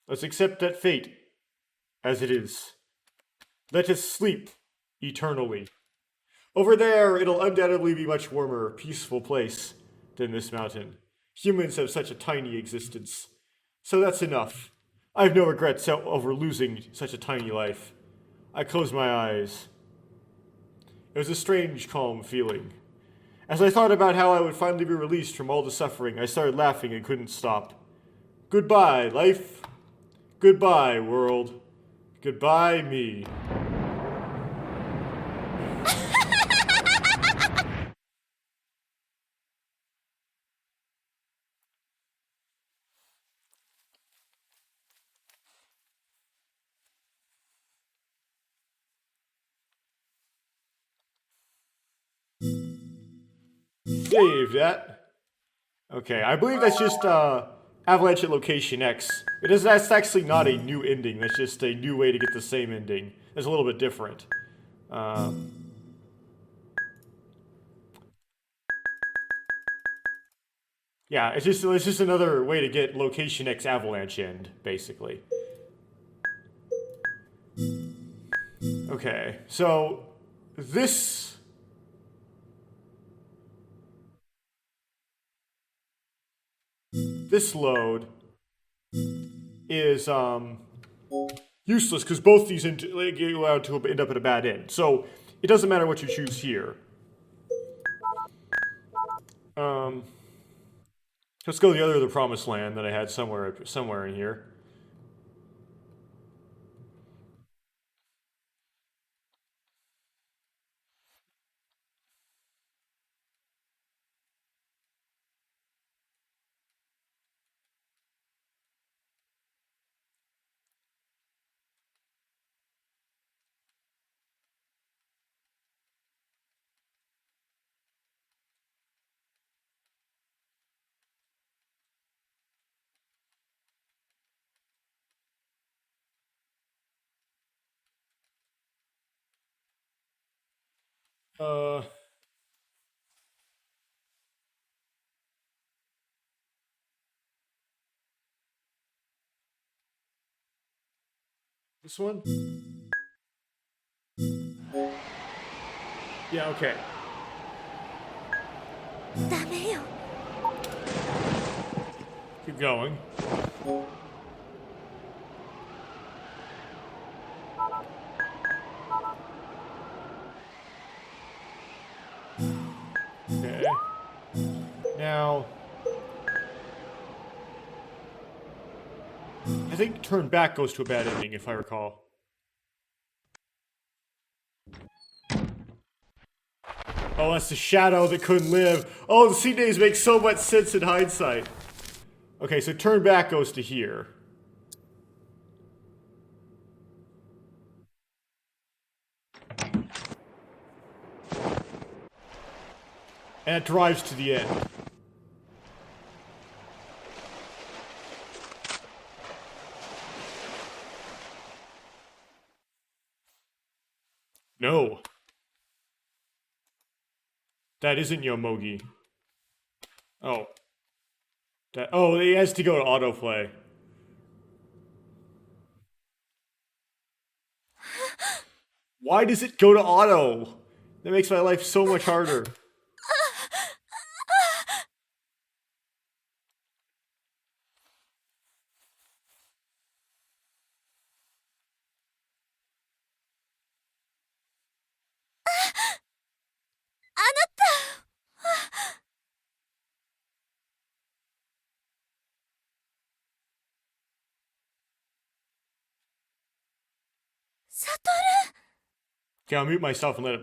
Let's accept that fate as it is. Let us sleep eternally. Over there, it'll undoubtedly be much warmer, peaceful place than this mountain. Humans have such a tiny existence. So that's enough. I have no regrets over losing such a tiny life. I close my eyes. It was a strange, calm feeling. As I thought about how I would finally be released from all the suffering, I started laughing and couldn't stop. Goodbye, life. Goodbye, world. Goodbye, me. Save that. Okay, I believe that's just Avalanche at Location X. That's actually not a new ending. That's just a new way to get the same ending. It's a little bit different. Yeah, it's just another way to get Location X Avalanche end, basically. Okay, so this load is useless because both these get allowed to end up at a bad end. So it doesn't matter what you choose here. Let's go to the promised land that I had somewhere in here. This one? Yeah, okay. ダメよ Keep going. Okay. Now, I think turn back goes to a bad ending, if I recall. Oh, that's the shadow that couldn't live. Oh, the sea days make so much sense in hindsight. Okay, so turn back goes to here. And it drives to the end. No. That isn't Yomogi. Oh. Oh, it has to go to autoplay. Why does it go to auto? That makes my life so much harder. サトル。 Okay, I'll mute myself and let it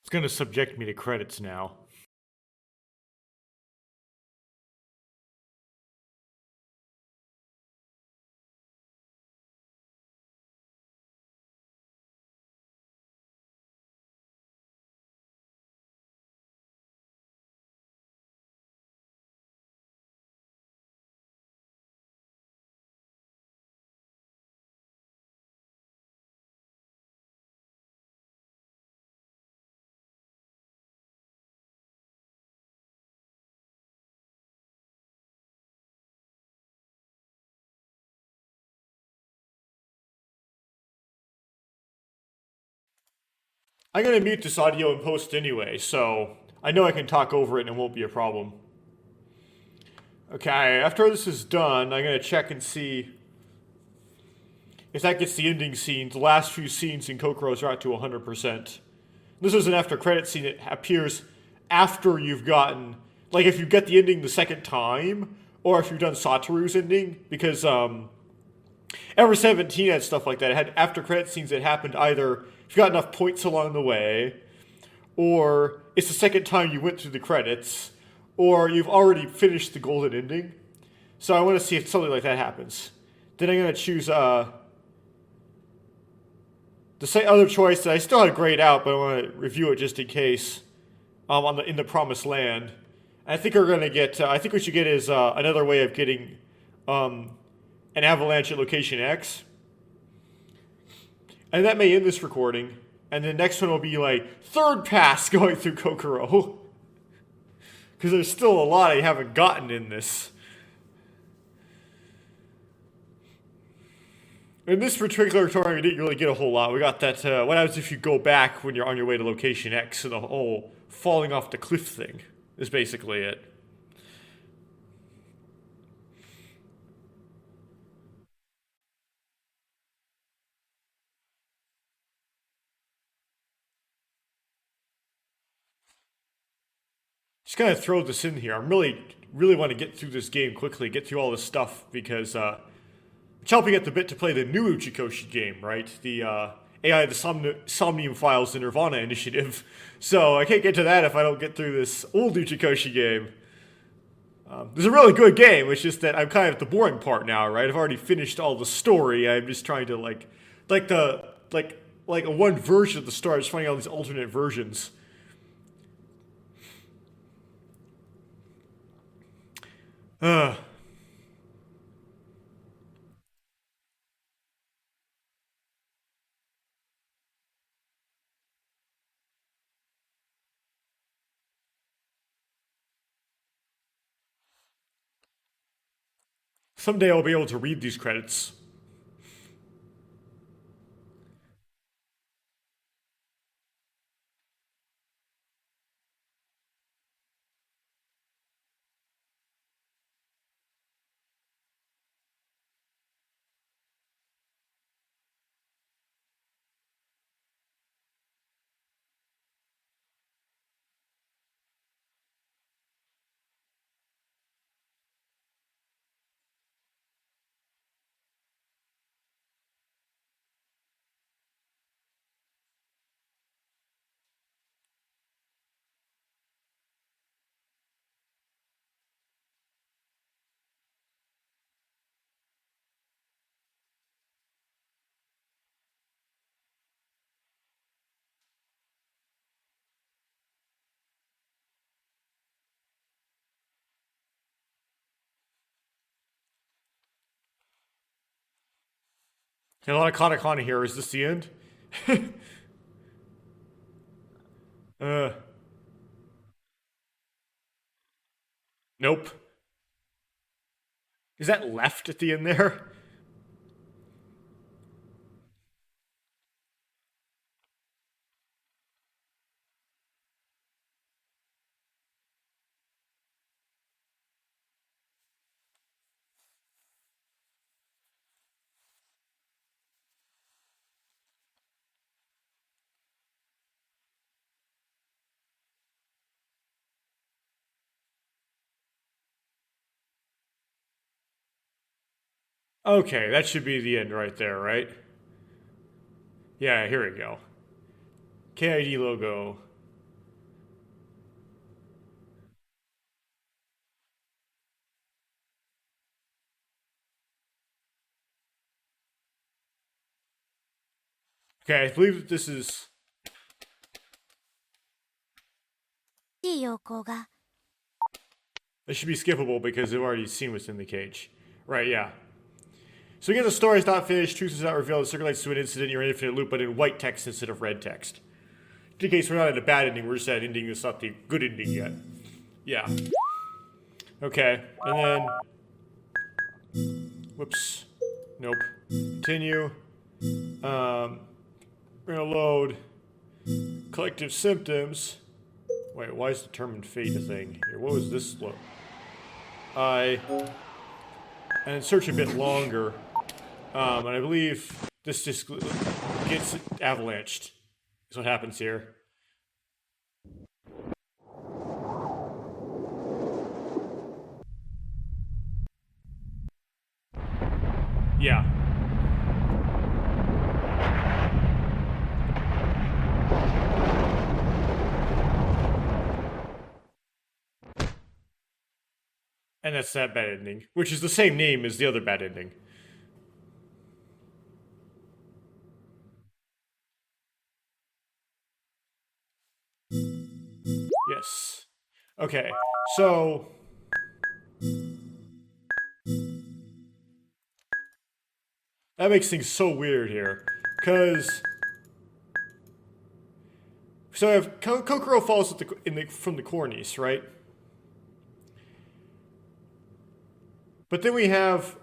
It's gonna subject me to credits now. I'm gonna mute this audio and post anyway, so I know I can talk over it and it won't be a problem. Okay, after this is done, I'm gonna check and see if that gets the ending scenes. The last few scenes in Kokoro's are out to 100%. This is an after credit scene. It appears after you've gotten, like if you get the ending the second time, or if you've done Satoru's ending, because Ever 17 had stuff like that. It had after credit scenes that happened either if you got enough points along the way, or it's the second time you went through the credits, or you've already finished the golden ending. So I want to see if something like that happens. Then I'm going to choose the other choice that I still had grayed out, but I want to review it just in case. In the Promised Land, and I think we're going to get. I think what we should get is another way of getting an avalanche at location X. And that may end this recording. And the next one will be like third pass going through Kokoro. Because there's still a lot I haven't gotten in this. In this particular tutorial, we didn't really get a whole lot. We got that, what happens if you go back when you're on your way to location X, and the whole falling off the cliff thing is basically it. Just gonna throw this in here. I really want to get through this game quickly, get through all this stuff, because I'm chomping at the bit to play the new Uchikoshi game, right? The AI, the Somnium Files, the Nirvana initiative. So I can't get to that if I don't get through this old Uchikoshi game. It's a really good game, it's just that I'm kind of at the boring part now, right? I've already finished all the story. I'm just trying to like a one version of the story. I'm just finding all these alternate versions. Someday I'll be able to read these credits. A lot of katakana here. Is this the end? uh, nope. Is that left at the end there? Okay, that should be the end right there, right? Yeah, here we go. KID logo. Okay, I believe that this is... いいよ、こが。 This should be skippable because we've already seen what's in the cage. Right, yeah. So again, the story is not finished, truth is not revealed, it circulates to an incident, you're in an infinite loop, but in white text instead of red text. In case we're not at a bad ending, we're just at an ending that's not the good ending yet. Yeah. Okay, and then... Whoops. Nope. Continue. We're gonna load collective symptoms. Wait, why is determined fate a thing here? What was this load? And search a bit longer. And I believe this just gets avalanched. Is what happens here. Yeah. And that's that bad ending, which is the same name as the other bad ending. Yes. Okay, so... That makes things so weird here, because... So I have Kokoro falls from the Cornice, right? But then we have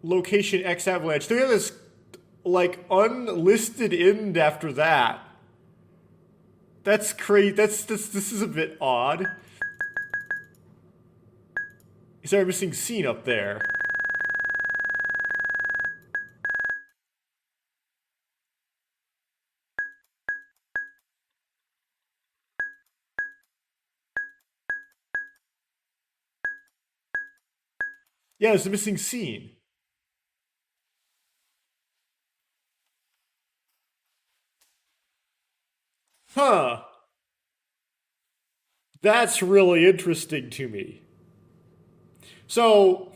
location X avalanche. Then we have this, like, unlisted end after that. That's crazy. This is a bit odd. Is there a missing scene up there? Yeah, there's a missing scene. Huh. That's really interesting to me. So...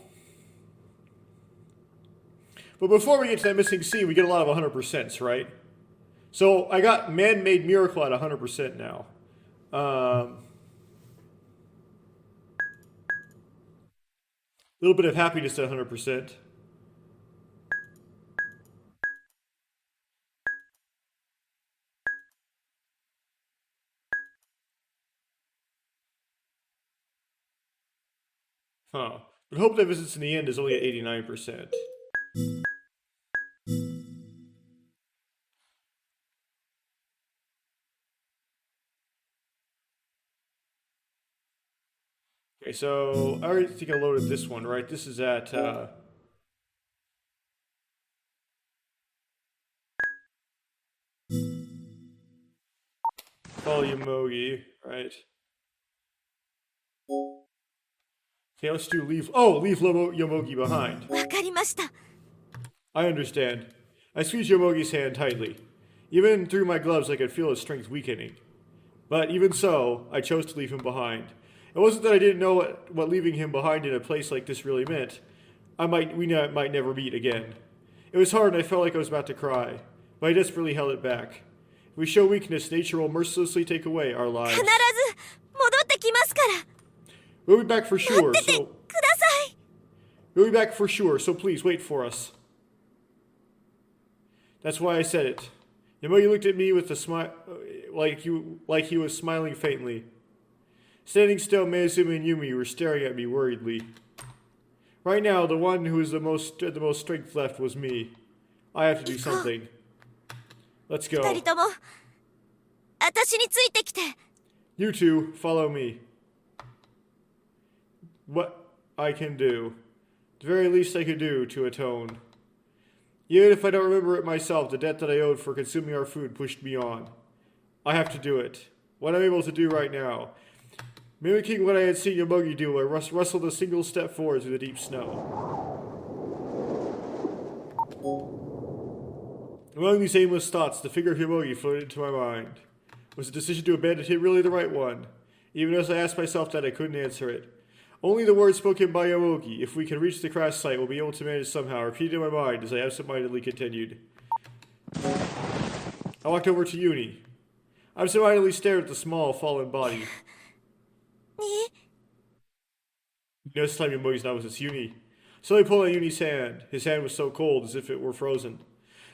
But before we get to that missing scene, we get a lot of 100%s, right? So I got man-made miracle at 100% now. A little bit of happiness at 100%. Huh. But hope that visits in the end is only at 89%. Okay, so I already think I loaded this one, right? This is at, follow Yomogi, right? Okay, let's do leave Yomogi behind. わかりました。 I understand. I squeezed Yomogi's hand tightly. Even through my gloves, I could feel his strength weakening. But even so, I chose to leave him behind. It wasn't that I didn't know what leaving him behind in a place like this really meant. We might never meet again. It was hard and I felt like I was about to cry, but I desperately held it back. If we show weakness, nature will mercilessly take away our lives. 必ず戻ってきますから。 We'll be back for 待 sure, ってて so... ください。 We'll be back for sure, so please wait for us. That's why I said it. Yomogi looked at me with a smile, like he was smiling faintly. Standing still, Meizumi and Yumi were staring at me worriedly. Right now, the one who was the most strength left was me. I have to do something. Let's 二 go. 人とも私についてきて。 You two, follow me. What I can do. The very least I could do to atone. Even if I don't remember it myself, the debt that I owed for consuming our food pushed me on. I have to do it. What I'm able to do right now. Mimicking what I had seen Yomogi do, I rustled a single step forward through the deep snow. Among these aimless thoughts, the figure of Yomogi floated into my mind. Was the decision to abandon him really the right one? Even as I asked myself that, I couldn't answer it. Only the words spoken by Yomogi, if we can reach the crash site, we'll be able to manage somehow, repeated in my mind as I absentmindedly continued. I walked over to Uni. I absentmindedly stared at the small, fallen body. に You noticed the time Yomogi's now was his Uni. Slowly pulled on Uni's hand. His hand was so cold as if it were frozen.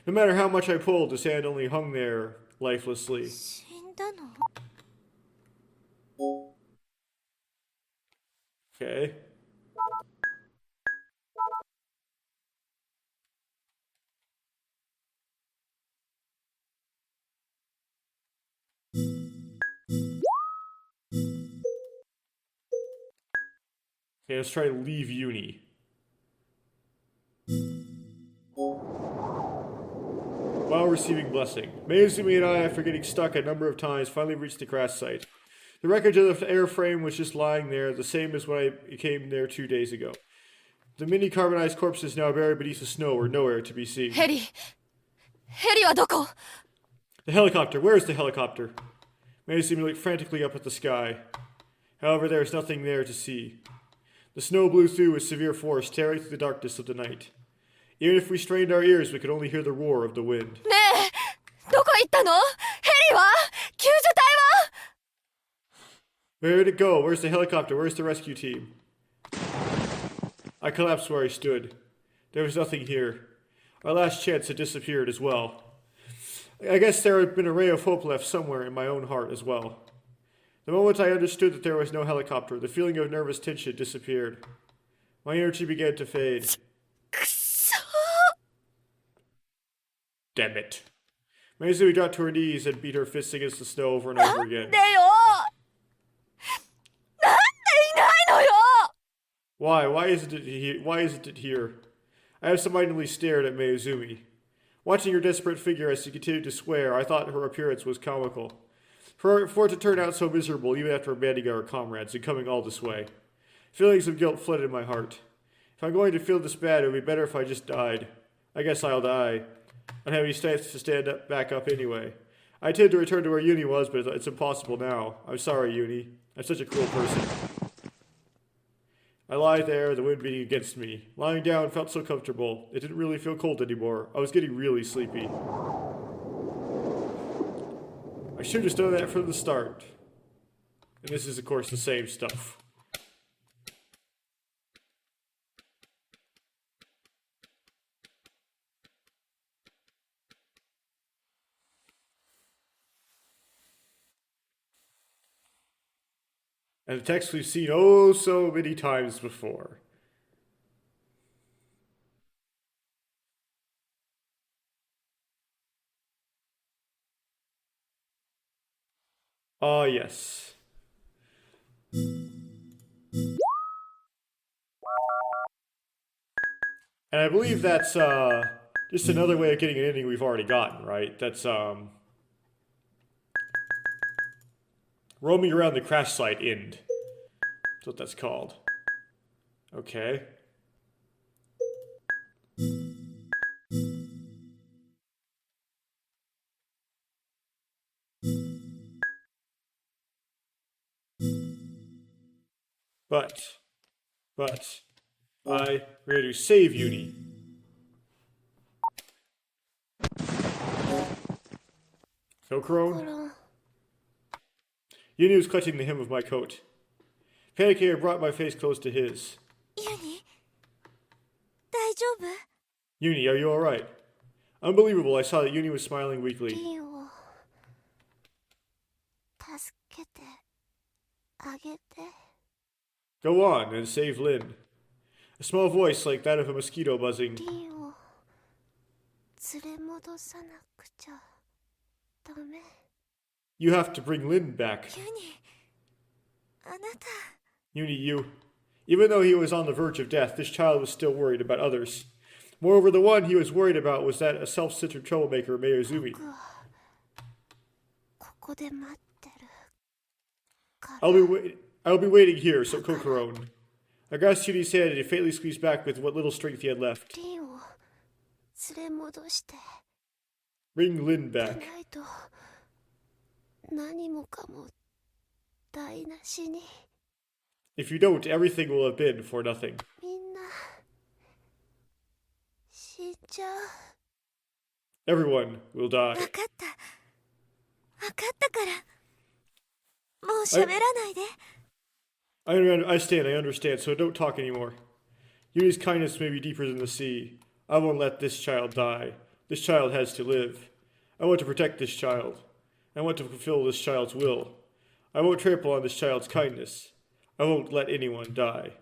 No matter how much I pulled, his hand only hung there, lifelessly. 死んだの Okay. Okay, let's try to leave Uni. While receiving blessing, Mayuzumi and I, after getting stuck a number of times, finally reached the crash site. The wreckage of the airframe was just lying there, the same as when I came there 2 days ago. The mini-carbonized corpses now buried beneath the snow were nowhere to be seen. ヘリはどこ The helicopter! Where is the helicopter? Mayuzumi looked frantically up at the sky. However, there was nothing there to see. The snow blew through with severe force, tearing through the darkness of the night. Even if we strained our ears, we could only hear the roar of the wind. ねえどこ行ったのヘリは救助隊は Where did it go? Where's the helicopter? Where's the rescue team? I collapsed where I stood. There was nothing here. Our last chance had disappeared as well. I guess there had been a ray of hope left somewhere in my own heart as well. The moment I understood that there was no helicopter, the feeling of nervous tension disappeared. My energy began to fade. くそ Damn it. Mayuzumi dropped to her knees and beat her fists against the snow over and over again. でよなんでいないのよ Why? Why isn't it here? I absentmindedly stared at Mayuzumi. Watching her desperate figure as she continued to swear, I thought her appearance was comical. For it to turn out so miserable, even after abandoning our comrades and coming all this way. Feelings of guilt flooded my heart. If I'm going to feel this bad, it would be better if I just died. I guess I'll die. I don't have any strength to stand back up anyway. I intended to return to where Uni was, but it's impossible now. I'm sorry, Uni. I'm such a cruel person. I lied there, the wind beating against me. Lying down felt so comfortable. It didn't really feel cold anymore. I was getting really sleepy. I should have done that from the start. And this is, of course, the same stuff. And the text we've seen oh so many times before. Ah, yes. And I believe that's just another way of getting an ending we've already gotten, right? That's roaming around the crash site end. That's what that's called. Okay. But, we're going to save Uni. Kokoro? Uni was clutching the hem of my coat. Panicking, I brought my face close to his. ユニ大丈夫 Uni, are you alright? Unbelievable, I saw that Uni was smiling weakly. リンを助けてあげて Go on and save Lynn. A small voice like that of a mosquito buzzing. リンを連れ戻さなくちゃダメ You have to bring Lynn back. ユニあなた Uni, you. Even though he was on the verge of death, this child was still worried about others. Moreover, the one he was worried about was that a self-centered troublemaker, Mayuzumi. 僕はここで待ってるから I'll be waiting here, so Kokoro. I grasped Uni's hand and he faintly squeezed back with what little strength he had left. リンを連れ戻して Bring Lynn で back. ないと何もかも台無しに If you don't, everything will have been for nothing. みんな死んじゃう Everyone will die. 分かったわかったからもう喋らないで。 I understand, so don't talk anymore. Yuni's kindness may be deeper than the sea. I won't let this child die. This child has to live. I want to protect this child. I want to fulfill this child's will. I won't trample on this child's kindness. I won't let anyone die.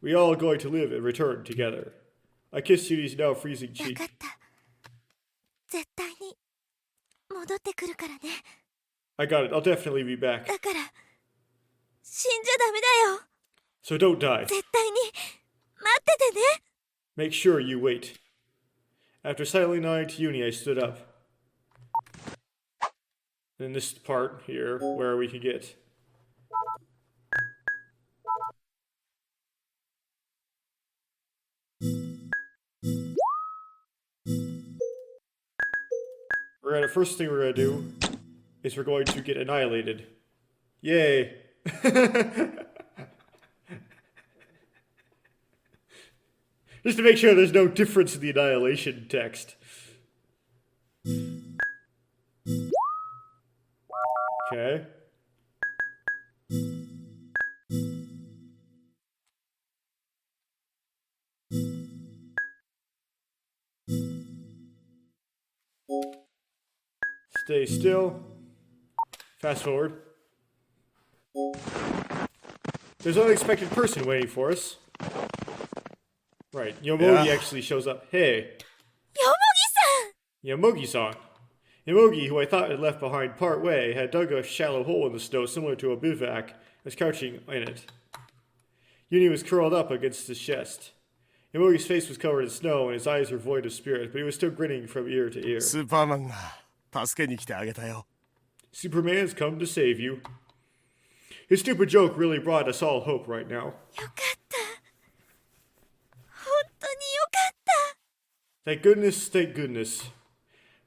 We all are going to live and return together. I kiss Yuni's now freezing わ cheek. かった。絶対に戻ってくるからね。 I got it. I'll definitely be back. だから死んじゃダメだよ。 So don't die. 絶対に待っててね。 Make sure you wait. After silently nodding to Yuni, I stood up. And this part here, where we can get... First thing we're gonna do is we're going to get annihilated. Yay! Just to make sure there's no difference in the annihilation text. Okay. Stay still. Fast forward. There's an unexpected person waiting for us. Right, Yomogi actually shows up. Hey, よもぎさん。 Yomogi-san. Yomogi, who I thought had left behind part way, had dug a shallow hole in the snow similar to a bivouac, and was crouching in it. Yuni was curled up against his chest. Yomogi's face was covered in snow, and his eyes were void of spirit, but he was still grinning from ear to ear. スーパーマンが助けに来てあげたよ。 Superman's come to save you. His stupid joke really brought us all hope right now. よかった。本当によかった。 Thank goodness, thank goodness.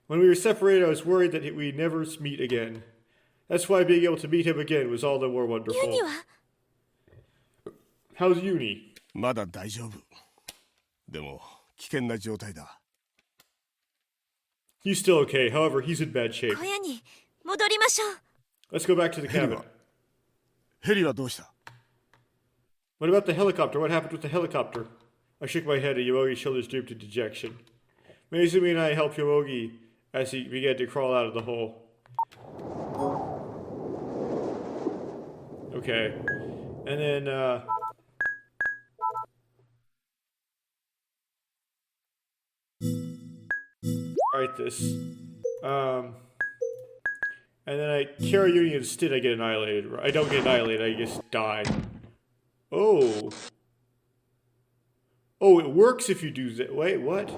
When we were separated, I was worried that we'd never meet again. That's why being able to meet him again was all the more ユ wonderful. ニは How's Yuni? まだ大丈夫。でも危険な状態だ。 He's still okay, however, he's in bad shape. 小屋に戻りましょう。 Let's go back to the ヘリ cabin. はヘリはどうした？ What about the helicopter? What happened with the helicopter? I shook my head and Yomogi's shoulders drooped in dejection. Maizumi and I helped Yomogi as he began to crawl out of the hole. Okay. And then, write this. And then I carry Yuni instead, I get annihilated. I don't get annihilated, I just die. Oh. Oh, it works if you do that. Wait, what?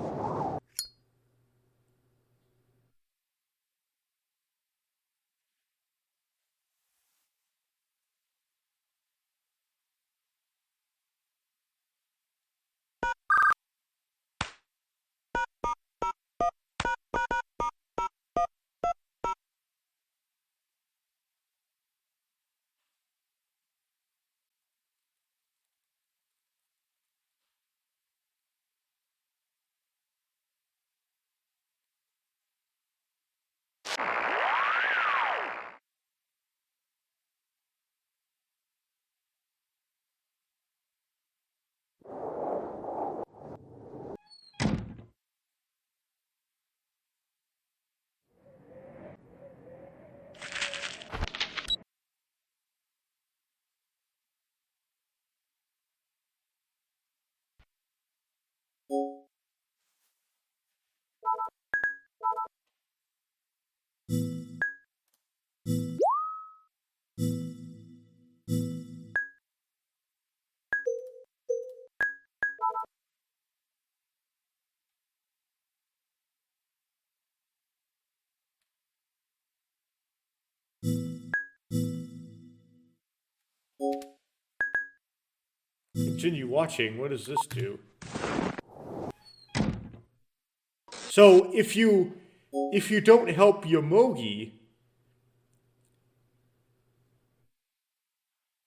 Continue watching. What does this do? So if you don't help Yomogi,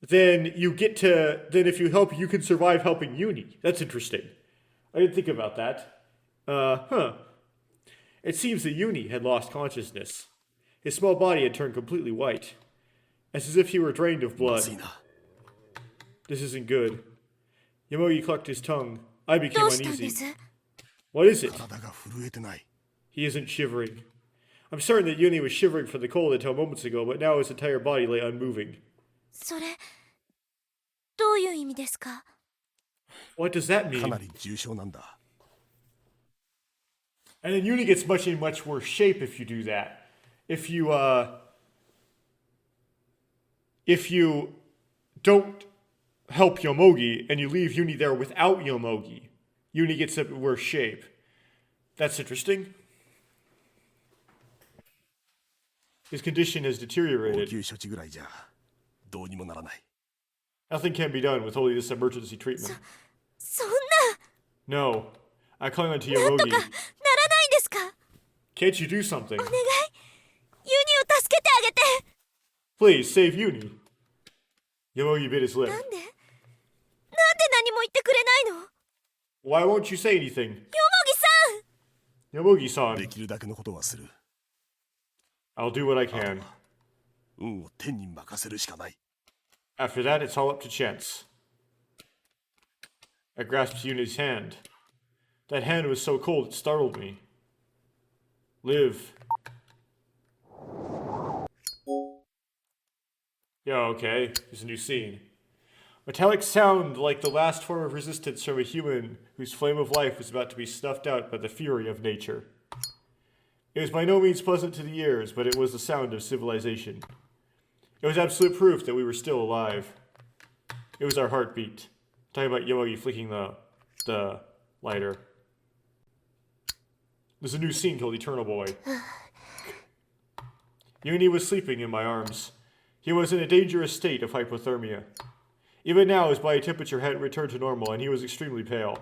then if you help, you can survive helping Yuni. That's interesting. I didn't think about that. It seems that Yuni had lost consciousness. His small body had turned completely white, as if he were drained of まずい blood. な。 This isn't good. Yomogi clucked his tongue. I ど became うしたんで uneasy. す？ What is it? 体が震えてない。 He isn't shivering. I'm certain that Yuni was shivering from the cold until moments ago, but now his entire body lay unmoving. それどういう意味ですか？ What does that か mean? なり重症なんだ。 And then Yuni gets in much worse shape if you do that. If you don't help Yomogi and you leave Yuni there without Yomogi, Yuni gets in worse shape. That's interesting. His condition has 応 deteriorated. 急処置ぐらいじゃどうにもならない。 Nothing can be done with only this emergency treatment. そん No, I clung onto ななんと Yomogi. かならないんですか？ Can't you do something? お願いユニを助けてあげて。 Please save Yuni. Yomogi bit his lip. なんで何も言ってくれないの？ Why won't you say anything? ヨモギさん。 Yomogi-san, できるだけのことはする。 I'll do what I can. 運を天に任せるしかない。 After that, it's all up to chance. I grasped Yuni's hand. That hand was so cold it startled me. Live. Yeah, okay. There's a new scene. Metallic sound like the last form of resistance from a human whose flame of life was about to be snuffed out by the fury of nature. It was by no means pleasant to the ears, but it was the sound of civilization. It was absolute proof that we were still alive. It was our heartbeat. Talking about Yomogi flicking the lighter. There's a new scene called Eternal Boy. Yuni was sleeping in my arms. He was in a dangerous state of hypothermia. Even now, his body temperature hadn't returned to normal, and he was extremely pale.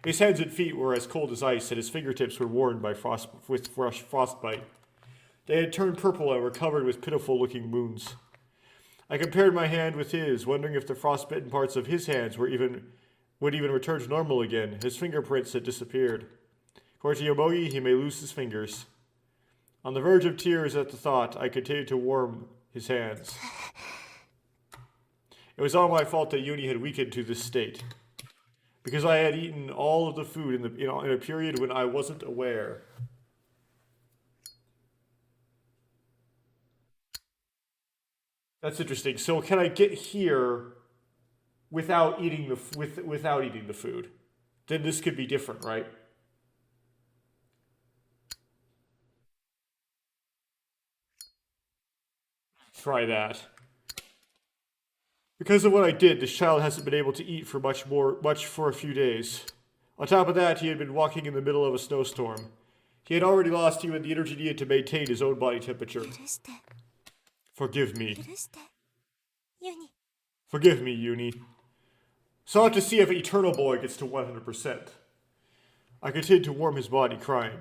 His hands and feet were as cold as ice, and his fingertips were worn by frostbite. They had turned purple and were covered with pitiful-looking wounds. I compared my hand with his, wondering if the frostbitten parts of his hands would even return to normal again. His fingerprints had disappeared. According to Yomogi, he may lose his fingers. On the verge of tears at the thought, I continued to warm his hands. It was all my fault that Yuni had weakened to this state, because I had eaten all of the food in a period when I wasn't aware. That's interesting. So can I get here without eating without eating the food? Then this could be different, right? Try that. Because of what I did, this child hasn't been able to eat for much for a few days. On top of that, he had been walking in the middle of a snowstorm. He had already lost even the energy needed to maintain his own body temperature. 許して Forgive me. 許してユニ。 Forgive me, Yuni. So I'll have to see if Eternal Boy gets to 100%. I continued to warm his body, crying.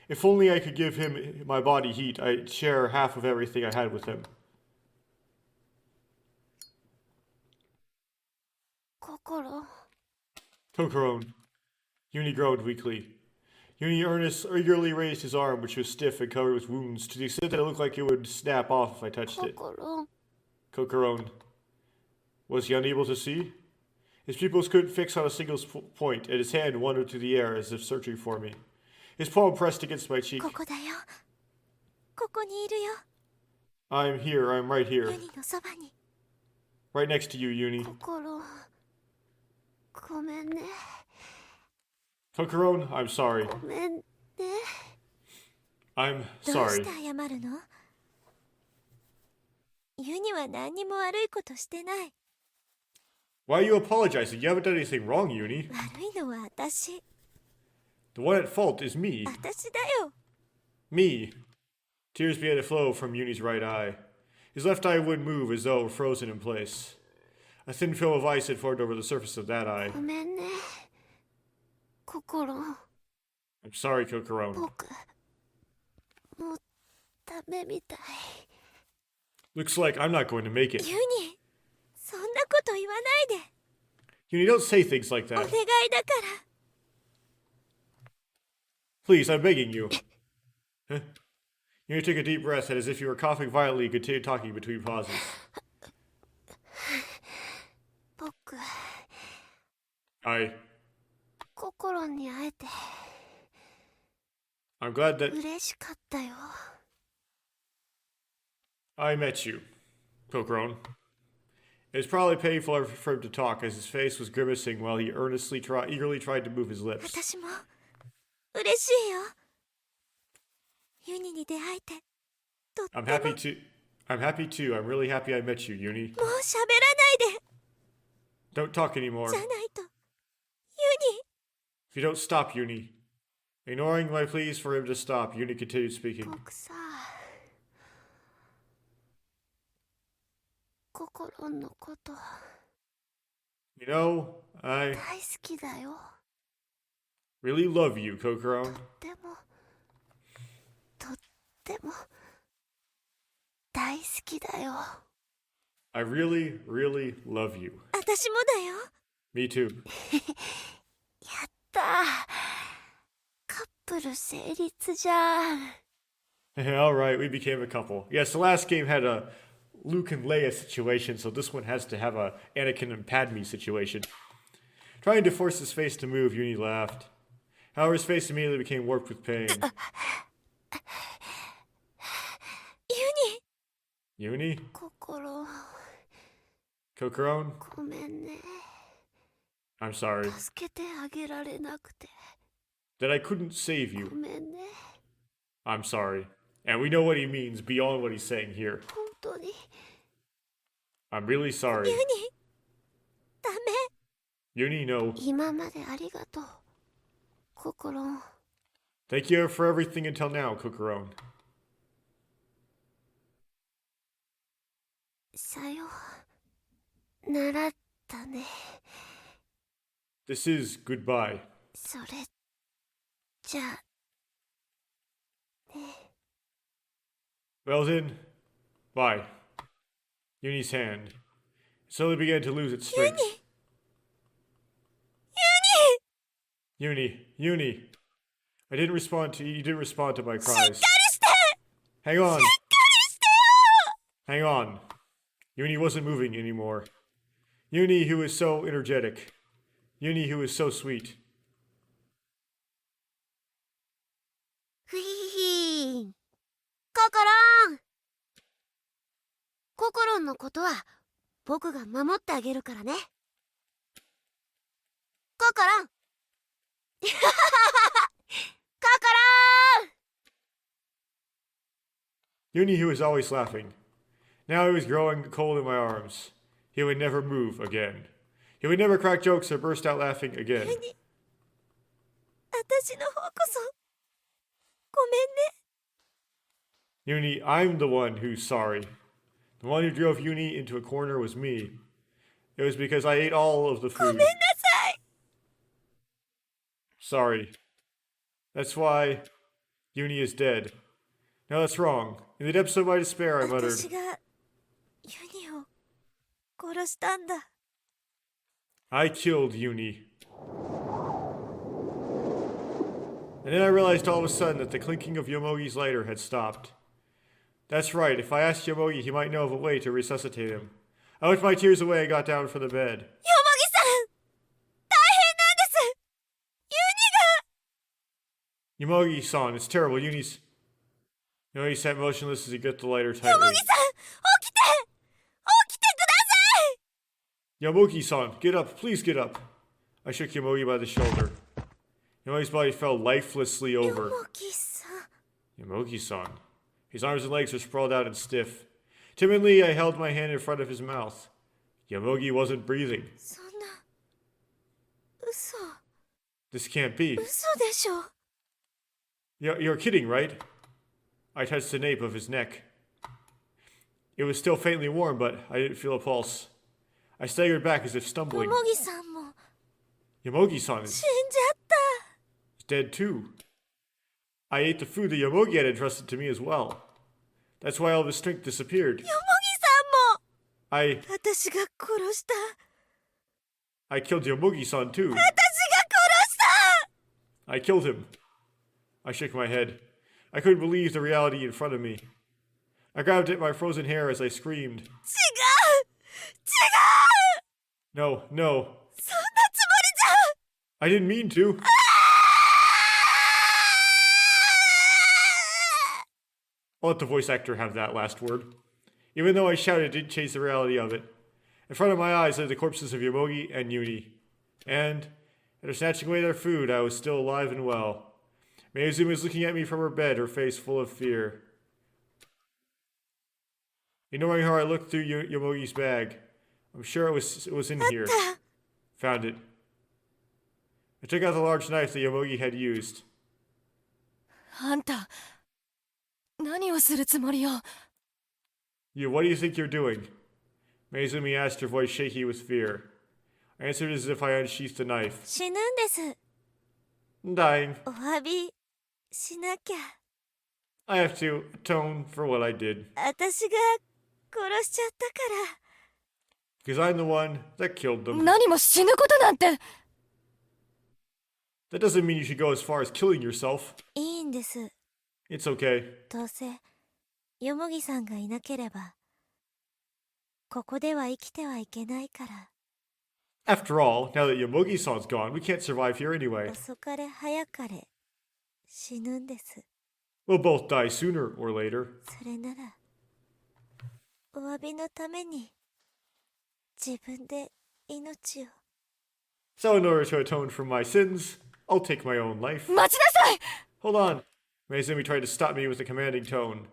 If only I could give him my body heat, I'd share half of everything I had with him. 心 Kokoro. Yuni groaned weakly. Yuni eagerly raised his arm, which was stiff and covered with wounds, to the extent that it looked like it would snap off if I touched it. 心 Kokoro. Was he unable to see? His pupils couldn't fix on a single point, and his hand wandered through the air as if searching for me. His palm pressed against my cheek. ここだよ。ここにいるよ。 I'm here, I'm right ユ here. ニのそばに。 Right next to you, Yuni. 心ごめんね。 Kokoro, I'm sorry. ごめんね。 I'm どう sorry. して謝るの？ユニは何にも悪いことしてない。 Why are you apologizing? You haven't done anything wrong, Yuni. 悪いのは私。 The one at fault is me. 私だよ。 Me. Tears began to flow from Yuni's right eye. His left eye wouldn't move as though it were frozen in place. A thin film of ice had formed over the surface of that eye. ごめんね。心 I'm sorry, Kokoro. 僕もうダメみたい。 Looks like I'm not going to make it. ユニそんなこと言わないで。 Yuni, don't say things like お願 that. いだから。 Please, I'm begging you. Huh? You take a deep breath and as if you were coughing violently, continue talking between pauses. 僕 I, 心に会えて I'm glad that 嬉しかったよ I met you, Kokoro. It was probably painful for him to talk as his face was grimacing while he eagerly tried to move his lips. 私も嬉しいよユニに出会えてとっても I'm happy too. I'm really happy I met you, Uni. もう喋らないで Don't talk anymore. じゃないとユニ If you don't stop, Uni. Ignoring my pleas for him to stop, Uni continued speaking. 僕さ心のこと You know, I 大好きだよ really love you, Kokoro. とっても大好きだよ I really, really love you. 私もだよ Me too. やったカップル成立じゃん Alright, we became a couple. Yes, the last game had a Luke and Leia situation, so this one has to have a Anakin and Padme situation. Trying to force his face to move, Uni laughed. However, his face immediately became warped with pain. ユニ Uni? 心 Kokoro? ごめんね I'm sorry. 助けてあげられなくて That I couldn't save ご you. めんね I'm sorry. And we know what he means beyond what he's saying here. 本当に I'm really sorry. ユニダメ Uni, no. 今までありがとう心 Thank you for everything until now, Kokoro. さよならだね This is goodbye. それじゃあ Well then, bye. Uni's hand slowly began to lose its strength. Uni! I didn't respond to you. Didn't respond to my cries. Hang on. Hang on. Uni wasn't moving anymore. Uni, who is so energetic. Uni, who is so sweet. ふひひんココロンココロンのことは僕が守ってあげるからねココロンココロン Uni, who was always laughing. Now he was growing cold in my arms. He would never move again. He would never crack jokes or burst out laughing again. 私の方こそごめんね Uni, I'm the one who's sorry. The one who drove Uni into a corner was me. It was because I ate all of the ごめん food. なさい Sorry. That's why Uni is dead. No, that's wrong. In the depths of my despair, I muttered, 私がユニを殺したんだ I killed Uni. And then I realized all of a sudden that the clinking of Yomogi's lighter had stopped. That's right, if I asked Yomogi, he might know of a way to resuscitate him. I wiped my tears away and got down from the bed. ヨモギさん大変なんですユニが Yomogi-san, it's terrible. Yoni sat motionless as he gripped the lighter ヨモ tightly. ギさん起きて起きてください Yomogi-san, get up, please get up. I shook Yomogi by the shoulder. Yomogi's body fell lifelessly ヨ over. モギさん Yomogi-san. His arms and legs were sprawled out and stiff. Timidly, I held my hand in front of his mouth. Yomogi wasn't breathing. そんな嘘 This can't be. 嘘でしょ You're kidding, right? I touched the nape of his neck. It was still faintly warm, but I didn't feel a pulse. I staggered back as if ヨ stumbling. モギさんも Yomogi-san is 死んじゃった dead too. I ate the food that Yomogi had entrusted to me as well. That's why all of his strength disappeared. ヨモギさんも I 私が殺した killed Yomogi-san too. 私が殺した I killed him. I shook my head. I couldn't believe the reality in front of me. I grabbed at my frozen hair as I screamed. 違う違う No, no, そんなつもりじゃ I didn't mean to. I'll let the voice actor have that last word. Even though I shouted, it didn't change the reality of it. In front of my eyes lay the corpses of Yomogi and Yuni. And, after snatching away their food, I was still alive and well. Mayuzumi was looking at me from her bed, her face full of fear. Ignoring her, I looked through Yomogi's bag. I'm sure it was in here. Found it. I took out the large knife that Yomogi had used. あんた何をするつもりよ You, what do you think you're doing? Mayuzumi asked, her voice shaky with fear. I answered as if I unsheathed the knife. 死ぬんです I'm dying. お詫びしなきゃ I have to atone for what I did. 私が殺しちゃったか Because I'm the one that killed them. 何も死ぬことなんて That doesn't mean you should go as far as killing yourself. いいんです It's okay. どうせよもぎさんがいなければここでは生きてはいけないから After all, now that Yomogi-san's gone, we can't survive here anyway. 遅かれ早かれ死ぬんです We'll both die sooner or later. それならお詫びのために自分で命を So in order to atone for my sins, I'll take my own life. 待ちなさい Hold on. Mayuzumi tried to stop me with a commanding tone.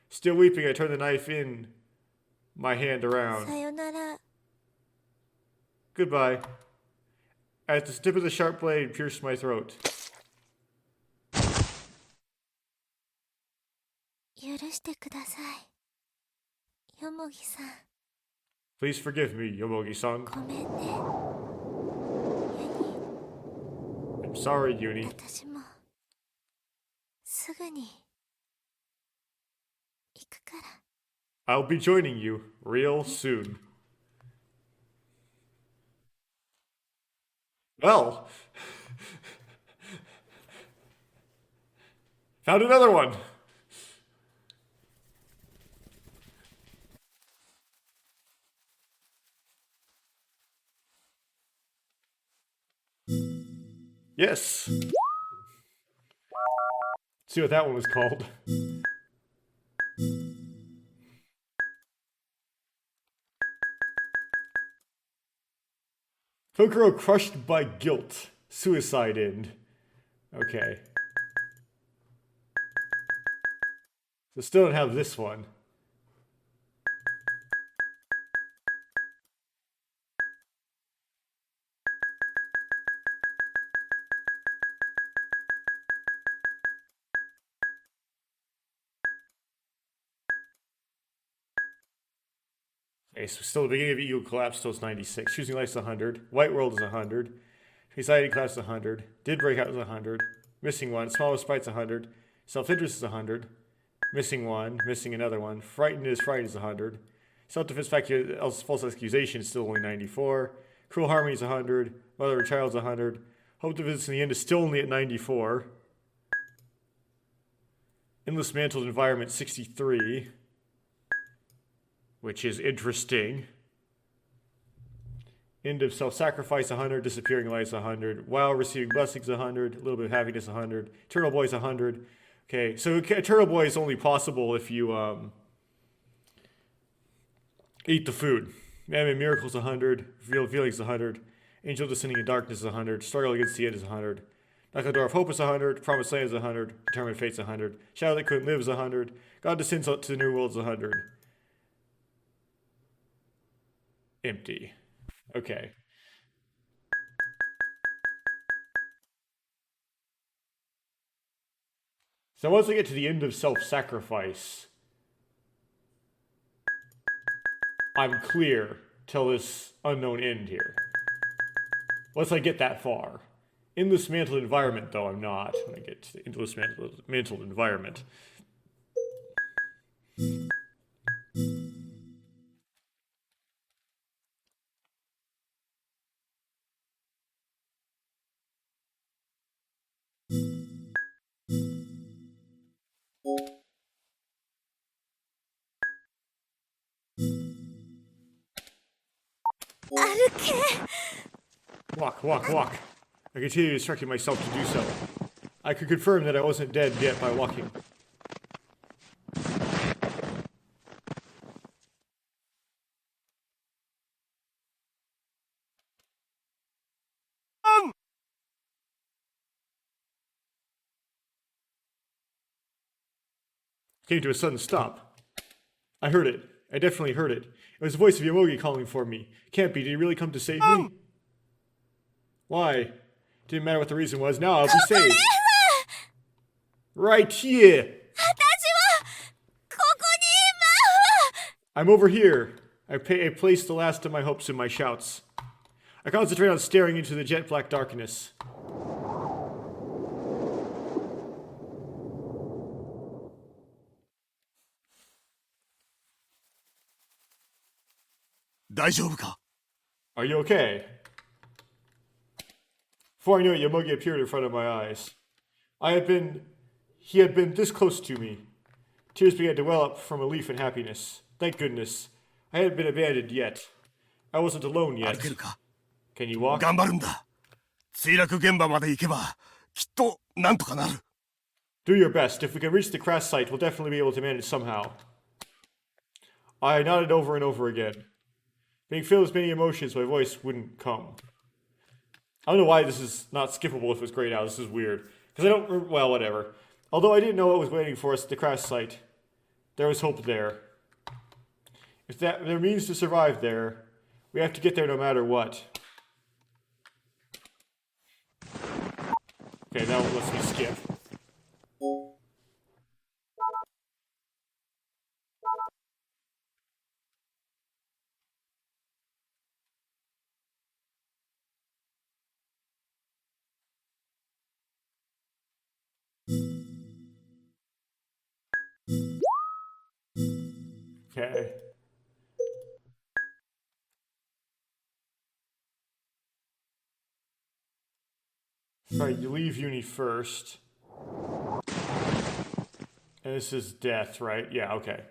Still weeping, I turned the knife in my hand around. さよなら Goodbye. As the tip of the sharp blade pierced my throat. 許してくださいよもぎさん Please forgive me, Yomogi-san. ごめんね I'm sorry, ユニ Yuni. 私もすぐに行くから I'll be joining you real soon. Well, found another one. Yes. See what that one was called. Kokoro crushed by guilt. Suicide end. Okay. So still don't have this one. Okay, so still the beginning of Eagle Collapse, still it's 96. Choosing Life's 100. White World is 100. Anxiety Collapse is 100. Did Breakout is 100. Missing one. Smallest Spite's 100. Self-Interest is 100. Missing one. Missing another one. Frightened is 100. Self-Defense False Accusation is still only 94. Cruel Harmony is 100. Mother of Child is 100. Hope to Visit in the End is still only at 94. Endless Mantled Environment 63. Which is interesting. End of Self-Sacrifice 100, Disappearing Lights 100, Wow Receiving Blessings 100, A Little Bit of Happiness 100, Eternal Boys 100. Okay, so Eternal Boy is only possible if you eat the food. Man Miracles 100, Real Feelings 100, Angel Descending in Darkness is 100, Struggle Against the End is 100, Knock on the Door of Hope is 100, Promised Land is 100, Determined Fate's 100, Shadow That Couldn't Live is 100, God Descends to the New World is 100. Empty. Okay. So once I get to the end of Self-Sacrifice, I'm clear till this unknown end here. Once I get that far. Endless Mantled Environment, though, I'm not. When I get to the Endless Mantled Environment. Walk, walk, walk. I continue instructing myself to do so. I could confirm that I wasn't dead yet by walking. Came to a sudden stop. I heard it. I definitely heard it. It was the voice of Yomogi calling for me. Can't be. Did he really come to save me? Why? Didn't matter what the reason was. Now I'll be saved. Right here. I'm over here. I place the last of my hopes in my shouts. I concentrate on staring into the jet black darkness. Are you okay? Before I knew it, Yomogi appeared in front of my eyes. He had been this close to me. Tears began to well up from relief and happiness. Thank goodness. I hadn't been abandoned yet. I wasn't alone yet. Can you walk? 頑張るんだ。墜落現場まで行けばきっとなんとかなる。 Do your best. If we can reach the crash site, we'll definitely be able to manage somehow. I nodded over and over again. Being filled with many emotions, my voice wouldn't come. I don't know why this is not skippable if it's grayed out. This is weird. Because I don't... Well, whatever. Although I didn't know what was waiting for us at the crash site, there was hope there. If there means to survive there, we have to get there no matter what. Okay, now it lets me skip. Okay. Right, you leave uni first. And this is death, right? Yeah, okay.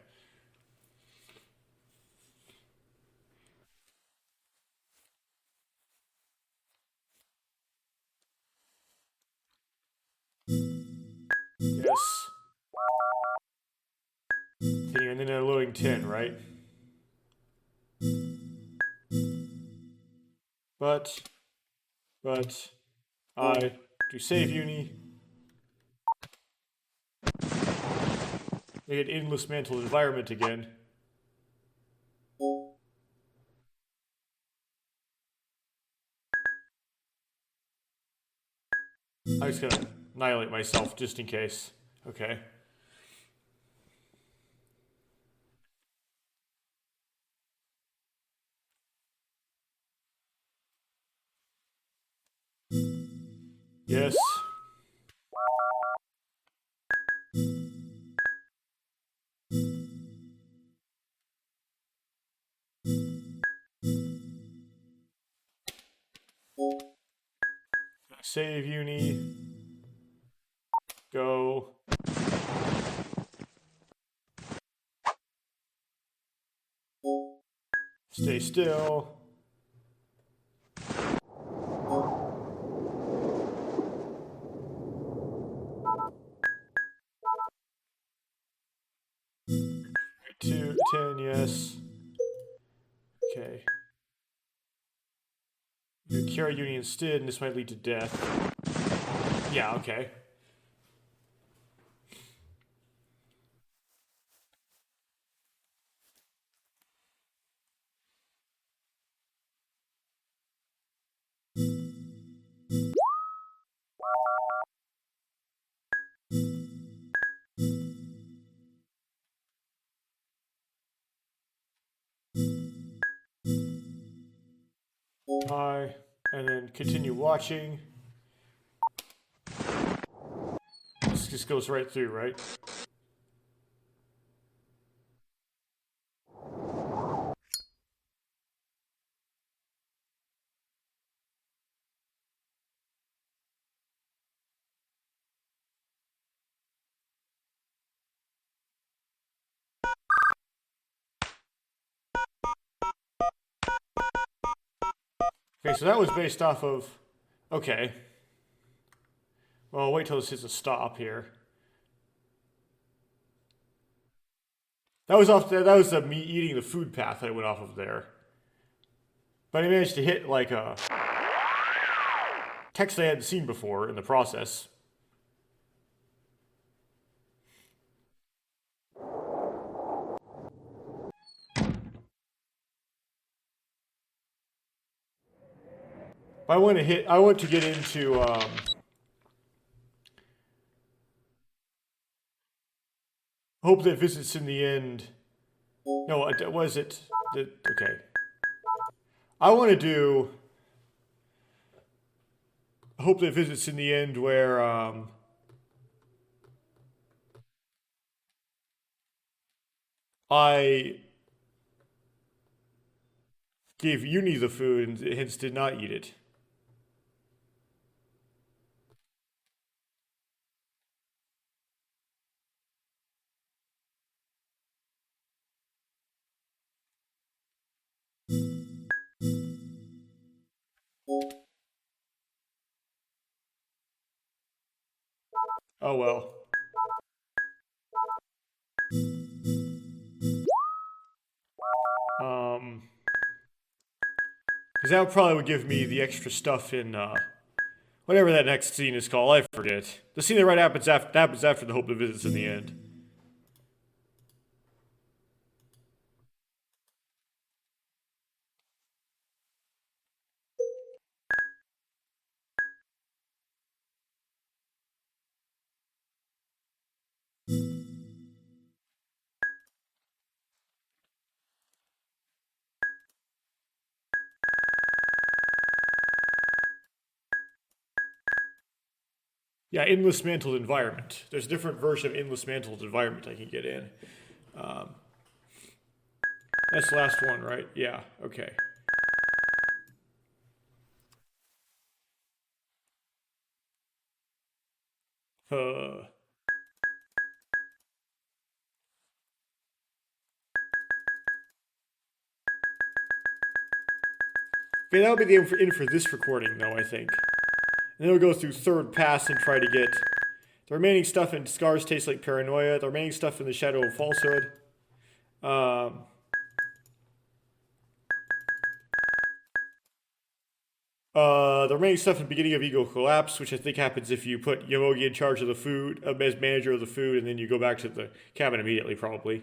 Yes. Continue, and then they're loading 10, right? But, I do save uni. Make an endless mental environment again. I'm just gonna annihilate myself just in case. Okay. Yes. Save uni. Go. Stay still. Right, 10, yes. Okay. You carry uni instead, and this might lead to death. Yeah, okay. Hi, and then continue watching. This just goes right through, right? Okay, so that was based off of... Okay. Well, wait till this hits a stop here. That was me eating the food path that went off of there. But I managed to hit like a text I hadn't seen before in the process. I want to get into hope that visits in the end. No, was it? Okay. I want to do hope that visits in the end where I gave Uni the food and hence did not eat it. Oh well. Because that probably would give me the extra stuff in whatever that next scene is called. I forget. The scene that happens after the hope that visits in the end. Yeah, endless mantled environment. There's a different version of endless mantled environment I can get in. That's the last one, right? Yeah. Okay. Uh, Okay, that'll be the end for this recording, though, I think. And then we'll go through third pass and try to get the remaining stuff in Scars Taste Like Paranoia, the remaining stuff in The Shadow of Falsehood. The remaining stuff in the beginning of Ego Collapse, which I think happens if you put Yomogi in charge of the food, as manager of the food, and then you go back to the cabin immediately, probably.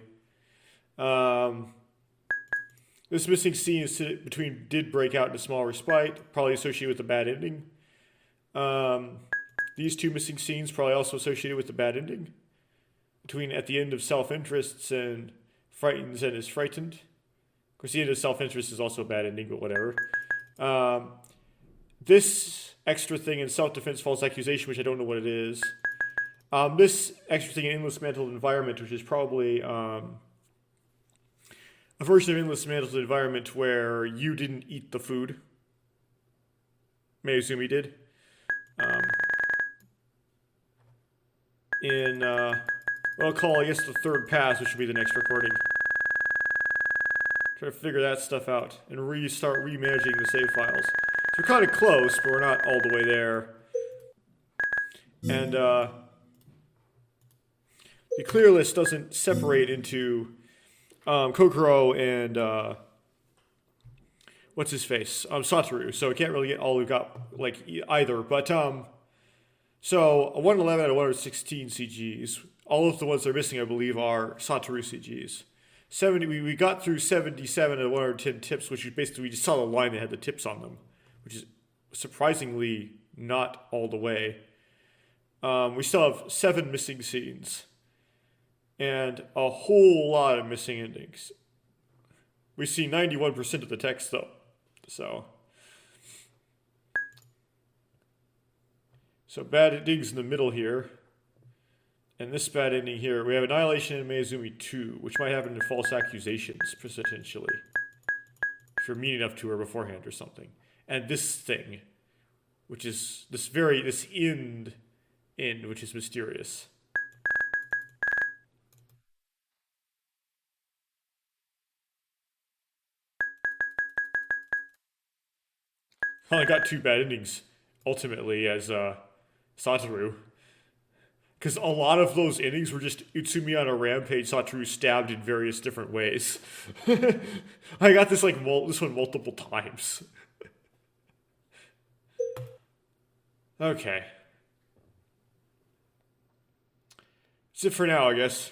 This missing scene is between did break out into small respite, probably associated with the bad ending. These two missing scenes probably also associated with the bad ending. Between at the end of self-interests and frightens and is frightened. Of course, the end of self-interest is also a bad ending, but whatever. This extra thing in self-defense false accusation, which I don't know what it is. This extra thing in endless mantled environment, which is probably a version of endless mantled environment where you didn't eat the food. May assume he did. I'll call, I guess, the third pass, which will be the next recording. Try to figure that stuff out and start remanaging the save files. So we're kind of close, but we're not all the way there. And the clear list doesn't separate into Kokoro and what's his face? Satoru. So I can't really get all we've got like either. But so 111 out of 116 CGs. All of the ones that are missing, I believe, are Satoru CGs. 70. We got through 77 out of 110 tips, which is basically we just saw the line that had the tips on them, which is surprisingly not all the way. We still have 7 missing scenes and a whole lot of missing endings. We see 91% of the text though, so bad endings in the middle here. And this bad ending here, we have Annihilation in Meizumi 2, which might happen in false accusations, potentially. If you're mean enough to her beforehand or something. And this thing, which is this end, which is mysterious. only got 2 bad endings, ultimately, as Satoru. Because a lot of those endings were just Utsumi on a rampage, Satoru stabbed in various different ways. I got this like this one multiple times. Okay. That's it for now, I guess.